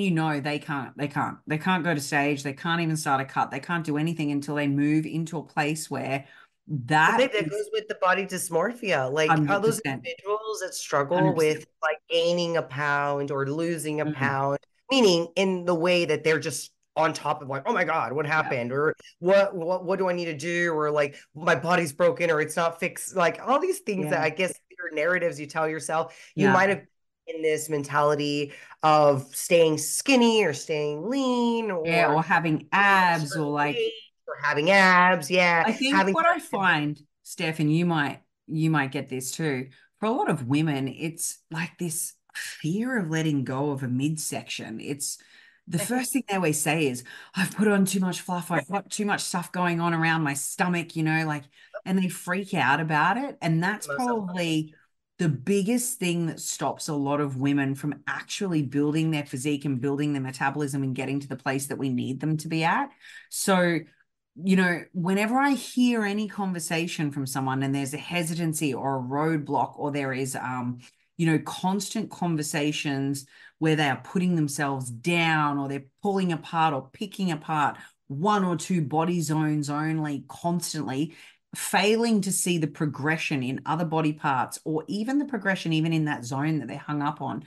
can't go to stage, they can't even start a cut, they can't do anything until they move into a place where Well, that babe, that is goes with the body dysmorphia. Like, all those 100%. individuals that struggle 100%. with like gaining a pound or losing a Mm, pound, meaning in the way that they're just on top of like, oh my God, what yeah, happened? Or what do I need to do? Or like my body's broken or it's not fixed. Like all these things that yeah, I guess are narratives you tell yourself. You yeah, might have in this mentality of staying skinny or staying lean yeah, or or having being a abs, or certain like, weight or having abs. Yeah. I think Having what I find, Steph, and you might get this too. For a lot of women, it's like this fear of letting go of a midsection. It's the first thing they always say is, I've put on too much fluff, I've got too much stuff going on around my stomach, like, and they freak out about it. And that's most unconscious. probably the biggest thing that stops a lot of women from actually building their physique and building their metabolism and getting to the place that we need them to be at. So whenever I hear any conversation from someone and there's a hesitancy or a roadblock, or there is, constant conversations where they are putting themselves down, or they're pulling apart or picking apart one or two body zones only constantly, failing to see the progression in other body parts, or even the progression even in that zone that they're hung up on,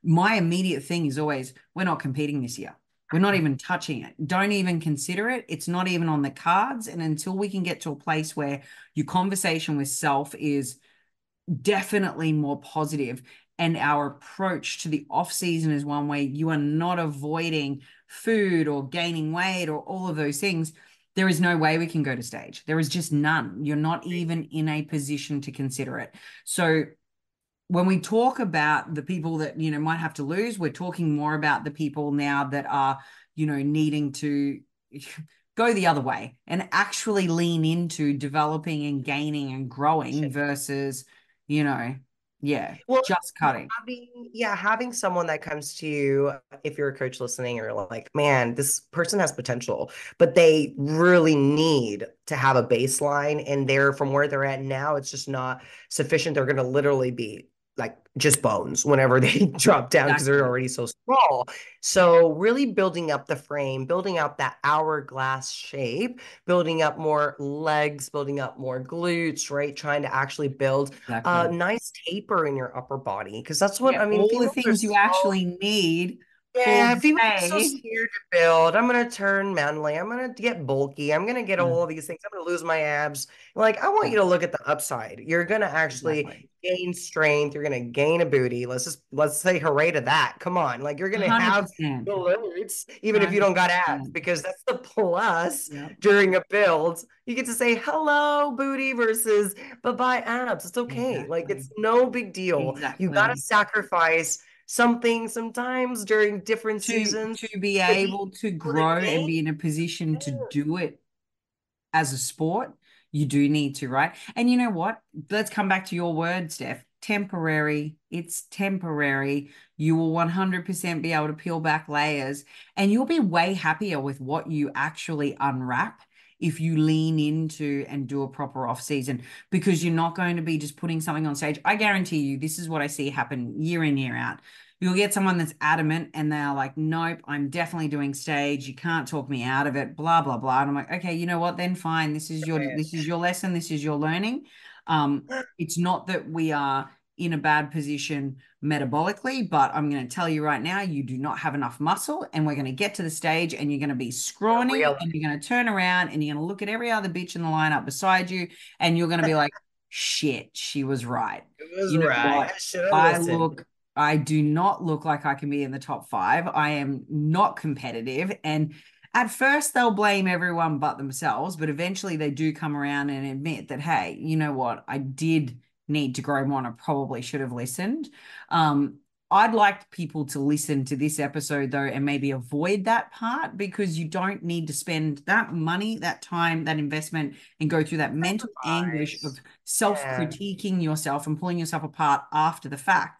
my immediate thing is always, we're not competing this year. We're not even touching it. Don't even consider it. It's not even on the cards. And until we can get to a place where your conversation with self is definitely more positive, and our approach to the off season is one way you are not avoiding food or gaining weight or all of those things, there is no way we can go to stage. There is just none. You're not even in a position to consider it. So when we talk about the people that, you know, might have to lose, we're talking more about the people now that are, you know, needing to go the other way and actually lean into developing and gaining and growing versus, you know, Well, just cutting. having someone that comes to you, if you're a coach listening, you're like, man, this person has potential, but they really need to have a baseline, and they're from where they're at now, it's just not sufficient. They're going to literally be like just bones whenever they drop down because they're Exactly. already so small. So really building up the frame, building out that hourglass shape, building up more legs, building up more glutes, right? Trying to actually build a Exactly. nice taper in your upper body, because that's what Yeah, I mean. all the Females are things you so, actually need for yeah, the females are so day. scared to build. I'm gonna turn manly. I'm gonna get bulky. I'm gonna get Yeah, all of these things. I'm gonna lose my abs. Like, I want yeah, you to look at the upside. You're gonna actually exactly. gain strength. You're gonna gain a booty. Let's say hooray to that. Come on, like you're gonna have 100%. the glutes, even if you don't got abs, 100%. because that's the plus Yeah, during a build. You get to say hello booty versus bye-bye abs. It's okay. Like, exactly. it's no big deal. You gotta Exactly. sacrifice something sometimes during different To seasons to be to be able to able to grow and gain. be in a position to do it as a sport, you do need to, right? And you know what? Let's come back to your word, Steph. Temporary. It's temporary. You will 100% be able to peel back layers, and you'll be way happier with what you actually unwrap if you lean into and do a proper off season, because you're not going to be just putting something on stage. I guarantee you, this is what I see happen year in, year out. You'll get someone that's adamant and they're like, nope, I'm definitely doing stage. You can't talk me out of it, blah, blah, blah. And I'm like, okay, you know what? Then fine. This is your lesson. This is your learning. It's not that we are in a bad position metabolically, but I'm going to tell you right now, you do not have enough muscle, and we're going to get to the stage and you're going to be scrawny, Real. and you're going to turn around and you're going to look at every other bitch in the lineup beside you, and you're going to be like, shit, she was right. It was You know right. what? I should have I listened. look I do not look like I can be in the top five. I am not competitive. And at first, they'll blame everyone but themselves, but eventually they do come around and admit that, hey, you know what? I did need to grow more and I probably should have listened. Um, I'd like people to listen to this episode, though, and maybe avoid that part, because you don't need to spend that money, that time, that investment, and go through that mental anguish of Sacrifice. Yeah. self-critiquing yourself and pulling yourself apart after the fact,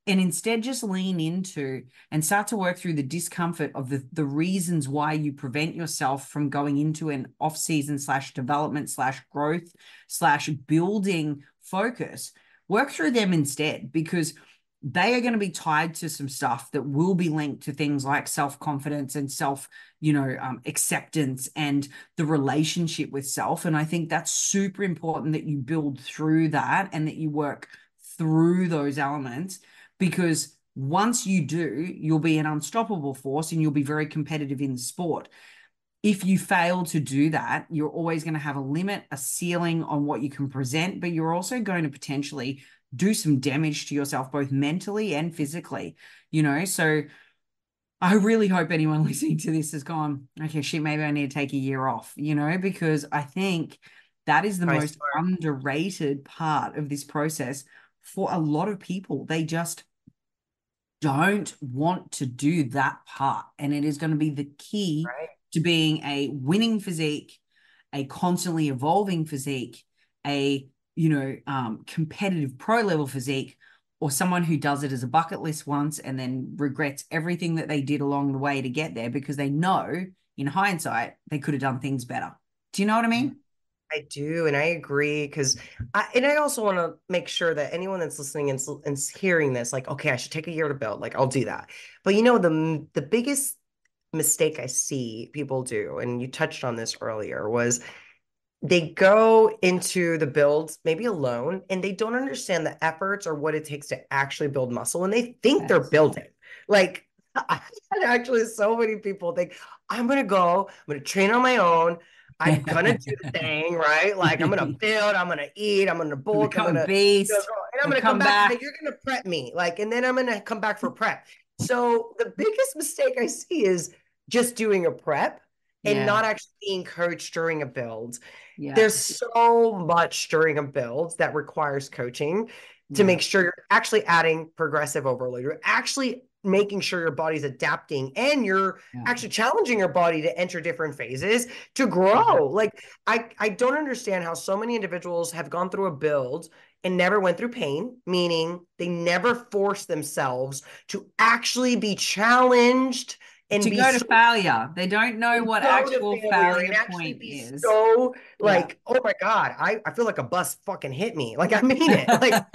and instead just lean into and start to work through the discomfort of the reasons why you prevent yourself from going into an off-season slash development slash growth slash building focus. Work through them instead, because they are going to be tied to some stuff that will be linked to things like self-confidence and acceptance and the relationship with self. And I think that's super important that you build through that and that you work through those elements, because once you do, you'll be an unstoppable force and you'll be very competitive in the sport. If you fail to do that, you're always going to have a limit, a ceiling on what you can present, but you're also going to potentially do some damage to yourself, both mentally and physically, So I really hope anyone listening to this has gone, okay, shit, maybe I need to take a year off, because I think that is the Probably most smart. underrated part of this process for a lot of people. They just don't want to do that part. And it is going to be the key Right. to being a winning physique, a constantly evolving physique, a competitive pro level physique, or someone who does it as a bucket list once and then regrets everything that they did along the way to get there, because they know in hindsight they could have done things better. Do you know what I mean? I do, and I agree, because I also want to make sure that anyone that's listening and hearing this, like, okay, I should take a year to build, like, I'll do that. But the biggest mistake I see people do, and you touched on this earlier, was they go into the builds maybe alone and they don't understand the efforts or what it takes to actually build muscle. And they think they're Yes. building. Like, I had actually so many people think, I'm going to go, I'm going to train on my own. I'm going to do the thing, right? Like, I'm going to build, I'm going to eat, I'm going to bulk, I'm Become going a to, beast and I'm and going to come come back and then back. you're going to prep me. Like, and then I'm going to come back for prep. So the biggest mistake I see is just doing a prep and Yeah. not actually being coached during a build. Yeah. There's so much during a build that requires coaching to Yeah. make sure you're actually adding progressive overload. You're actually making sure your body's adapting and you're Yeah. actually challenging your body to enter different phases to grow. Like I don't understand how so many individuals have gone through a build and never went through pain, meaning they never forced themselves to actually be challenged and To be go to so failure. They don't know and what go to actual failure failure and actually point be is. so Yeah. like, oh my God, I feel like a bus fucking hit me. Like I mean it. Like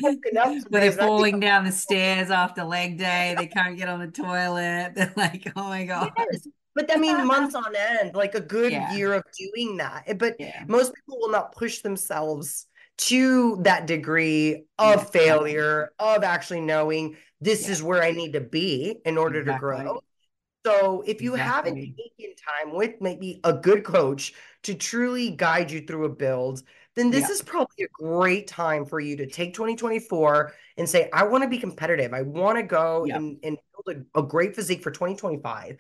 woken up some But they're days and I think, falling down the stairs after leg day. They can't get on the toilet. They're like, oh my God. yes. But I mean, months on end, like a good Yeah. year of doing that. But Yeah. most people will not push themselves to that degree Yeah. of failure, of actually knowing this Yeah. is where I need to be in order to grow. Exactly. So if you haven't Exactly. taken time with maybe a good coach to truly guide you through a build, then this Yeah. is probably a great time for you to take 2024 and say, I want to be competitive. I want to go Yeah. and build a great physique for 2025.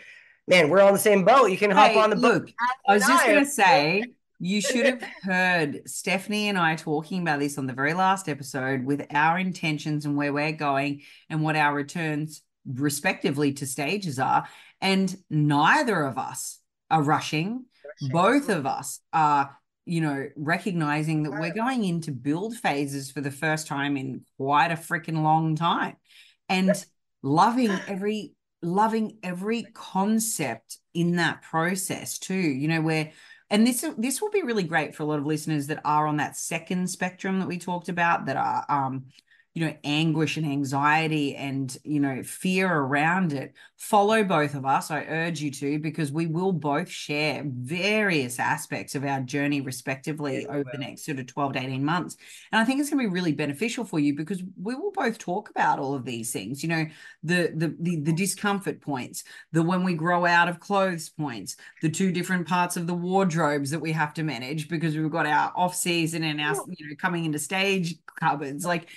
Man, we're on the same boat. You can hop on Hey, the boat look, with I Ashley was just going and to say, you should I. have heard Stephanie and I talking about this on the very last episode with our intentions and where we're going and what our returns, respectively, to stages are. And neither of us are rushing. Both of us are, recognizing that we're going into build phases for the first time in quite a freaking long time and loving every concept in that process too, where and this will be really great for a lot of listeners that are on that second spectrum that we talked about, that are anguish and anxiety and fear around it. Follow both of us. I urge you to, because we will both share various aspects of our journey respectively over the next sort of 12 to 18 months. And I think it's going to be really beneficial for you because we will both talk about all of these things, the discomfort points, the when we grow out of clothes points, the two different parts of the wardrobes that we have to manage because we've got our off season and our coming into stage cupboards. Like,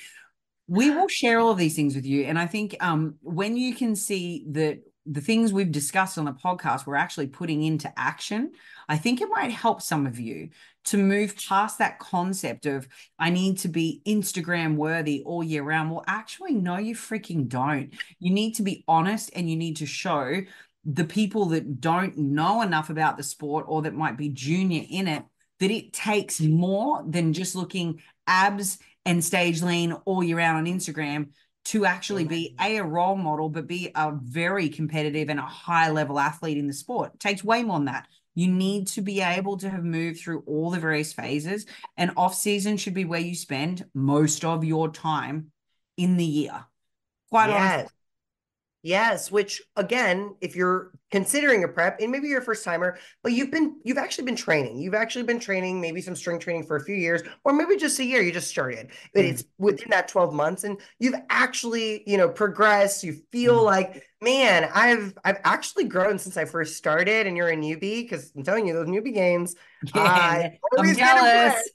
we will share all of these things with you. And I think when you can see that the things we've discussed on the podcast we're actually putting into action, I think it might help some of you to move past that concept of I need to be Instagram worthy all year round. Well, actually, no, you freaking don't. You need to be honest and you need to show the people that don't know enough about the sport or that might be junior in it that it takes more than just looking abs and stage lean all year round on Instagram to actually be a role model, but be a very competitive and a high level athlete in the sport. It takes way more than that. You need to be able to have moved through all the various phases, and off season should be where you spend most of your time in the year. Quite honestly. Yes. Yes, which again, if you're considering a prep and maybe you're a first timer, but you've actually been training. You've actually been training, maybe some strength training for a few years, or maybe just a year, you just started. But it's within that 12 months and you've actually, progressed. You feel like, man, I've actually grown since I first started, and you're a newbie, because I'm telling you, those newbie games, Yeah, I I'm always get impressed. jealous.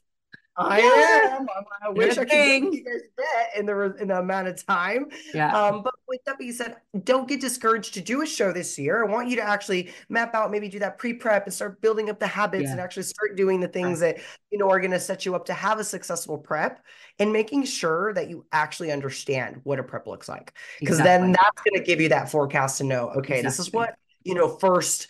I Jealous. am. I They're wish a I could get what thing. you guys get in the amount of time. Yeah. But with that being said, don't get discouraged to do a show this year. I want you to actually map out, maybe do that pre-prep and start building up the habits and Yeah. actually start doing the things that are going to set you up to have a successful prep, and making sure that you actually understand what a prep looks like. Because then Exactly. that's going to give you that forecast to know, okay, this is Exactly. what first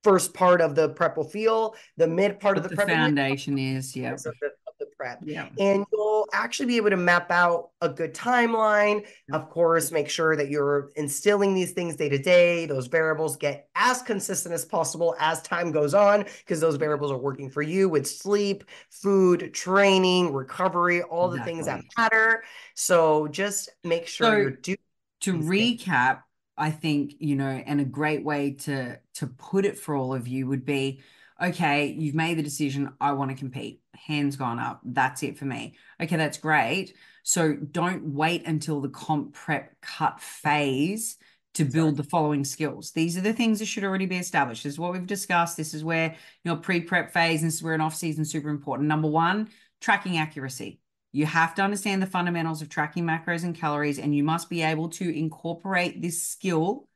first part of the prep will feel, the mid part of What the the prep will be foundation is. Yeah. of the prep. Yeah. And you'll actually be able to map out a good timeline. Of course, make sure that you're instilling these things day to day. Those variables get as consistent as possible as time goes on, because those variables are working for you with sleep, food, training, recovery, all the things that Exactly. matter. So just make sure So you're doing to these things. recap, I think, and a great way to put it for all of you would be, okay, you've made the decision, I want to compete. Hands gone up. That's it for me. Okay, that's great. So don't wait until the comp prep cut phase to build the following skills. These are the things that should already be established. This is what we've discussed. This is where your pre-prep phase, and this is where an off-season is super important. Number one, tracking accuracy. You have to understand the fundamentals of tracking macros and calories, and you must be able to incorporate this skill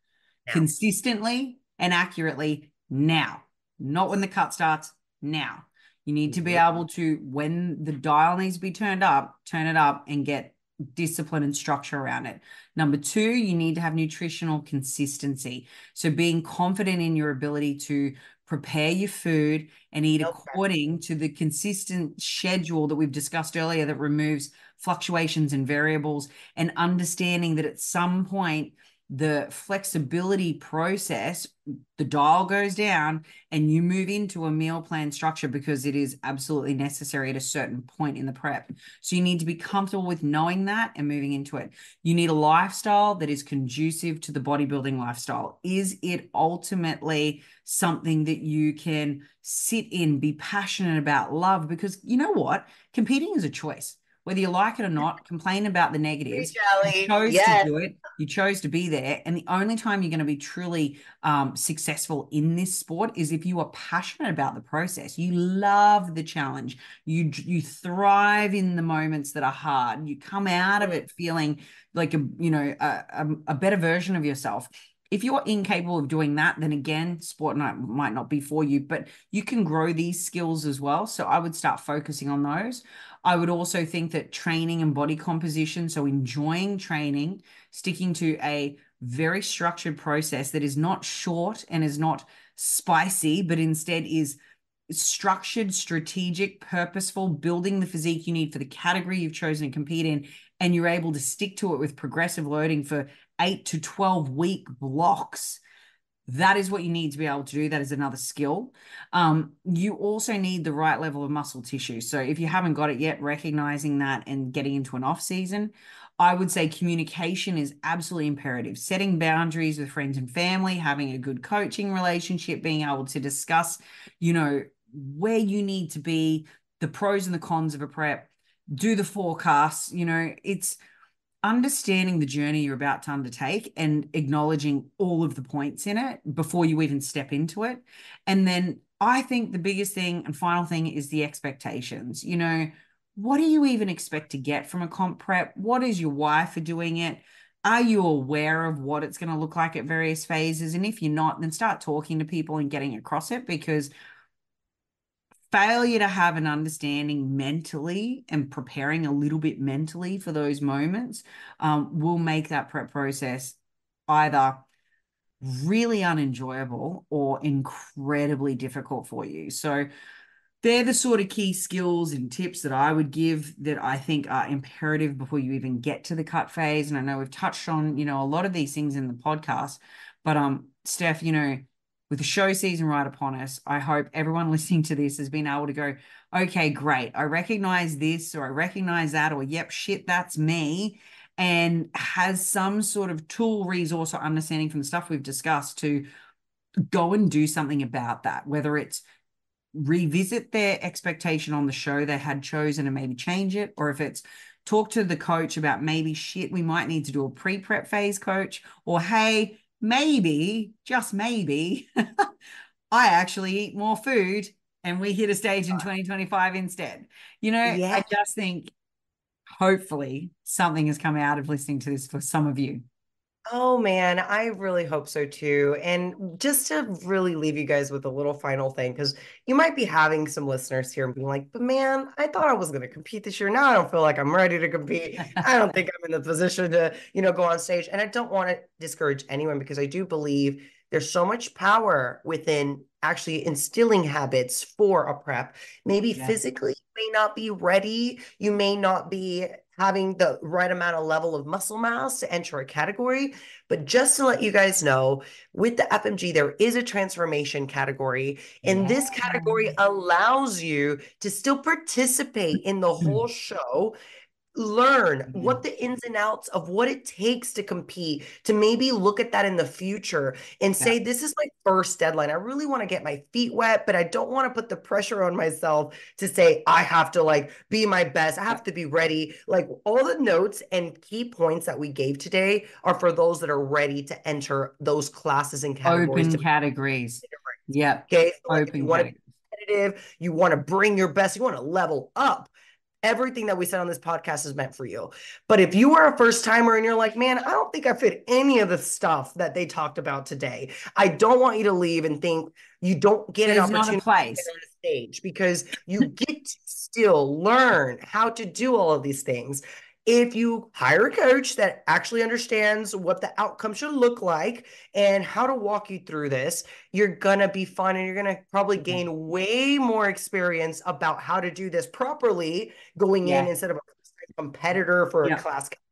consistently and accurately now, not when the cut starts, now. You need to be able to, when the dial needs to be turned up, turn it up and get discipline and structure around it. Number two, you need to have nutritional consistency. So being confident in your ability to prepare your food and eat according to the consistent schedule that we've discussed earlier that removes fluctuations and variables, and understanding that at some point the flexibility process, the dial goes down and you move into a meal plan structure because it is absolutely necessary at a certain point in the prep. So you need to be comfortable with knowing that and moving into it. You need a lifestyle that is conducive to the bodybuilding lifestyle. Is it ultimately something that you can sit in, be passionate about, love? Because you know what? Competing is a choice. Whether you like it or not, complain about the negatives. You chose to do it. You chose to be there. And the only time you're going to be truly successful in this sport is if you are passionate about the process. You love the challenge. You thrive in the moments that are hard. You come out of it feeling like a better version of yourself. If you're incapable of doing that, then again, sport might not be for you, but you can grow these skills as well. So I would start focusing on those. I would also think that training and body composition, so enjoying training, sticking to a very structured process that is not short and is not spicy, but instead is structured, strategic, purposeful, building the physique you need for the category you've chosen to compete in, and you're able to stick to it with progressive loading for 8 to 12 week blocks. That is what you need to be able to do. That is another skill. You also need the right level of muscle tissue. So if you haven't got it yet, recognizing that and getting into an off season, I would say communication is absolutely imperative. Setting boundaries with friends and family, having a good coaching relationship, being able to discuss, where you need to be, the pros and the cons of a prep, do the forecasts. It's understanding the journey you're about to undertake and acknowledging all of the points in it before you even step into it. And then I think the biggest thing and final thing is the expectations. What do you even expect to get from a comp prep? What is your why for doing it? Are you aware of what it's going to look like at various phases? And if you're not, then start talking to people and getting across it, because failure to have an understanding mentally and preparing a little bit mentally for those moments will make that prep process either really unenjoyable or incredibly difficult for you. So they're the sort of key skills and tips that I would give that I think are imperative before you even get to the cut phase. And I know we've touched on, a lot of these things in the podcast, but Steph, with the show season right upon us, I hope everyone listening to this has been able to go, okay, great. I recognize this, or I recognize that, or yep, shit, that's me. And has some sort of tool, resource, or understanding from the stuff we've discussed to go and do something about that, whether it's revisit their expectation on the show they had chosen and maybe change it, or if it's talk to the coach about maybe shit, we might need to do a pre-prep phase, coach, or hey, maybe, just maybe, I actually eat more food and we hit a stage in 2025 instead. I just think hopefully something has come out of listening to this for some of you. Oh man, I really hope so too. And just to really leave you guys with a little final thing, because you might be having some listeners here and being like, but man, I thought I was going to compete this year. Now I don't feel like I'm ready to compete. I don't think I'm in the position to, go on stage. And I don't want to discourage anyone, because I do believe there's so much power within actually instilling habits for a prep. Maybe physically you may not be ready. You may not be having the right amount of level of muscle mass to enter a category. But just to let you guys know, with the FMG, there is a transformation category. And this category allows you to still participate in the whole show learn what the ins and outs of what it takes to compete, to maybe look at that in the future and say, this is my first deadline. I really want to get my feet wet, but I don't want to put the pressure on myself to say, I have to like be my best. I have to be ready. Like all the notes and key points that we gave today are for those that are ready to enter those classes and categories. Open categories. Yeah. Okay. So like if Open you want to categories. be competitive, you want to bring your best, you want to level up. Everything that we said on this podcast is meant for you. But if you are a first timer and you're like, man, I don't think I fit any of the stuff that they talked about today, I don't want you to leave and think you don't get an opportunity to get on a stage, because you get to still learn how to do all of these things. If you hire a coach that actually understands what the outcome should look like and how to walk you through this, you're going to be fun, and you're going to probably gain way more experience about how to do this properly going in, instead of a competitor for a class category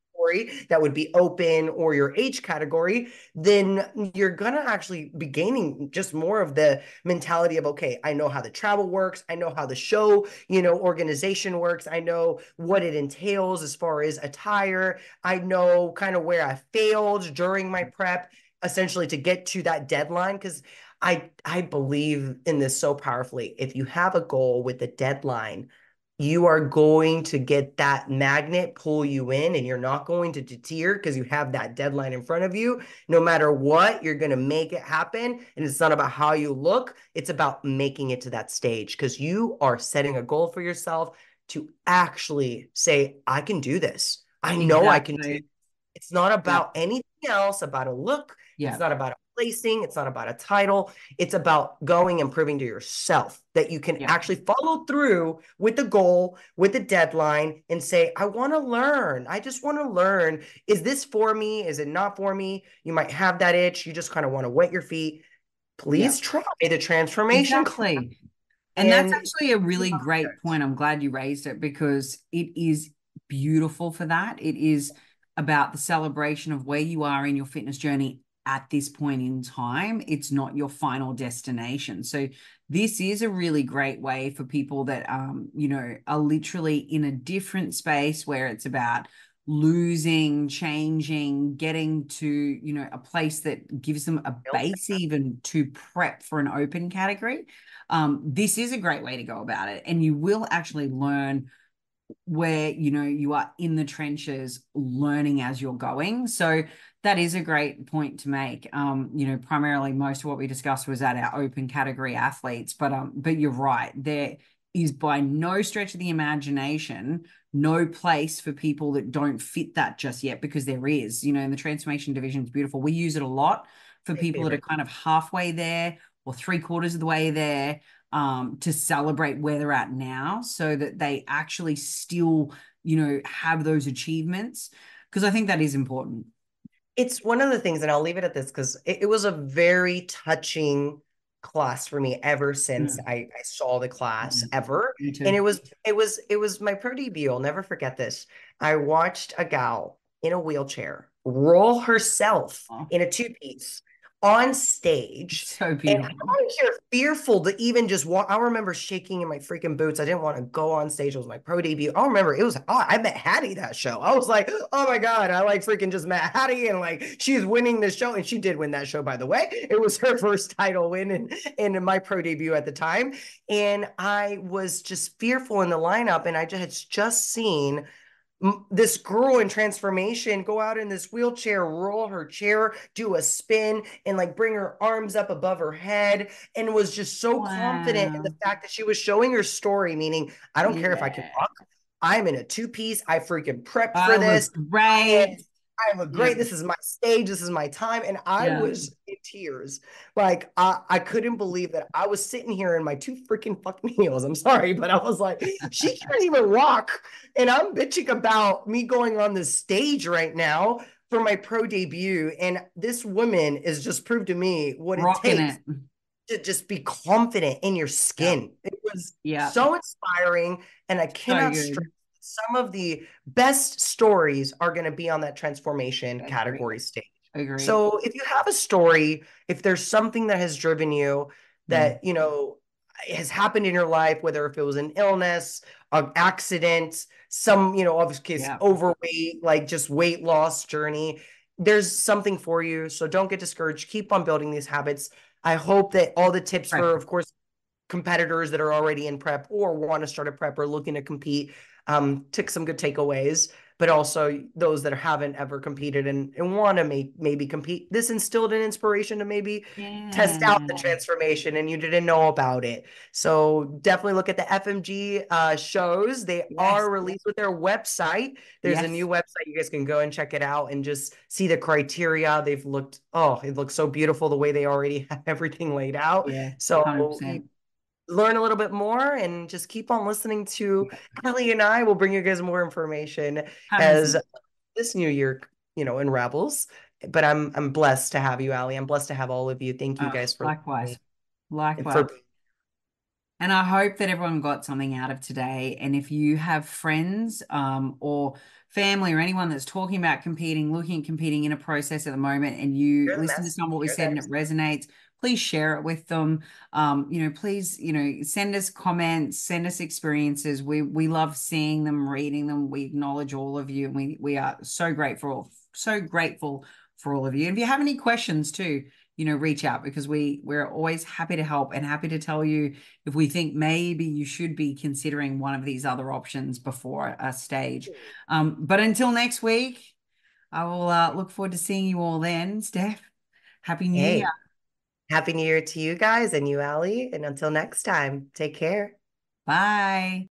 that would be open or your age category. Then you're going to actually be gaining just more of the mentality of, okay, I know how the travel works. I know how the show, organization works. I know what it entails as far as attire. I know kind of where I failed during my prep, essentially to get to that deadline. Because I believe in this so powerfully. If you have a goal with a deadline, you are going to get that magnet pull you in, and you're not going to deter because you have that deadline in front of you. No matter what, you're going to make it happen. And it's not about how you look. It's about making it to that stage, because you are setting a goal for yourself to actually say, I can do this. I know I can do it. It's not about anything else, about a look. It's not about a placing. It's not about a title. It's about going and proving to yourself that you can actually follow through with the goal, with the deadline, and say, I want to learn. I just want to learn. Is this for me? Is it not for me? You might have that itch. You just kind of want to wet your feet. Please try the transformation. Exactly. And that's actually a really great point. I'm glad you raised it, because it is beautiful for that. It is about the celebration of where you are in your fitness journey at this point in time. It's not your final destination. So this is a really great way for people that, are literally in a different space where it's about losing, changing, getting to, a place that gives them a base even to prep for an open category. This is a great way to go about it. And you will actually learn where, you are in the trenches learning as you're going. So that is a great point to make. Primarily most of what we discussed was at our open category athletes, but you're right. There is by no stretch of the imagination no place for people that don't fit that just yet, because there is, and the transformation division is beautiful. We use it a lot for people that are kind of halfway there or 3/4 of the way there, to celebrate where they're at now, so that they actually still, have those achievements, because I think that is important. It's one of the things, and I'll leave it at this, because it was a very touching class for me ever since I saw the class ever. And it was my pro debut. I'll never forget this. I watched a gal in a wheelchair roll herself in a two-piece on stage. So beautiful. And I was here fearful to even just walk. I remember shaking in my freaking boots. I didn't want to go on stage. It was my pro debut. I remember I met Hattie that show. I was like, oh my God, I like freaking just met Hattie, and like she's winning this show. And she did win that show, by the way. It was her first title win in my pro debut at the time. And I was just fearful in the lineup. And I had just seen this girl in transformation go out in this wheelchair, roll her chair, do a spin, and like bring her arms up above her head, and was just so confident in the fact that she was showing her story, meaning, I don't care if I can walk. I'm in a two-piece. I freaking prepped for this. Right. I look great. This is my stage. This is my time. And I was in tears. Like, I couldn't believe that I was sitting here in my two freaking fucking heels. I'm sorry, but I was like, she can't even walk. And I'm bitching about me going on this stage right now for my pro debut. And this woman is just proved to me what it takes to just be confident in your skin. It was so inspiring. And I cannot stress, some of the best stories are going to be on that transformation category stage. So if you have a story, if there's something that has driven you that, has happened in your life, whether if it was an illness, an accident, some, obviously overweight, like just weight loss journey, there's something for you. So don't get discouraged. Keep on building these habits. I hope that all the tips for, of course, competitors that are already in prep or want to start a prep or looking to compete, took some good takeaways, but also those that haven't ever competed and want to maybe compete. This instilled an inspiration to maybe test out the transformation and you didn't know about it. So definitely look at the FMG shows. They are released with their website. There's a new website. You guys can go and check it out and just see the criteria. It looks so beautiful the way they already have everything laid out. Yeah, so 100%. Learn a little bit more and just keep on listening to Ellie, and I will bring you guys more information 100%. as this new year, unravels. But I'm blessed to have you, Allie. I'm blessed to have all of you. Thank you guys for likewise. And I hope that everyone got something out of today. And if you have friends or family or anyone that's talking about competing, looking at competing in a process at the moment, and you listen to some of what we said and it resonates, please share it with them. Please, send us comments, send us experiences. We love seeing them, reading them. We acknowledge all of you. And we are so grateful for all of you. And if you have any questions too, reach out, because we're always happy to help and happy to tell you if we think maybe you should be considering one of these other options before a stage. But until next week, I will look forward to seeing you all then. Steph, Happy New Year. Happy New Year to you guys and you, Allie. And until next time, take care. Bye.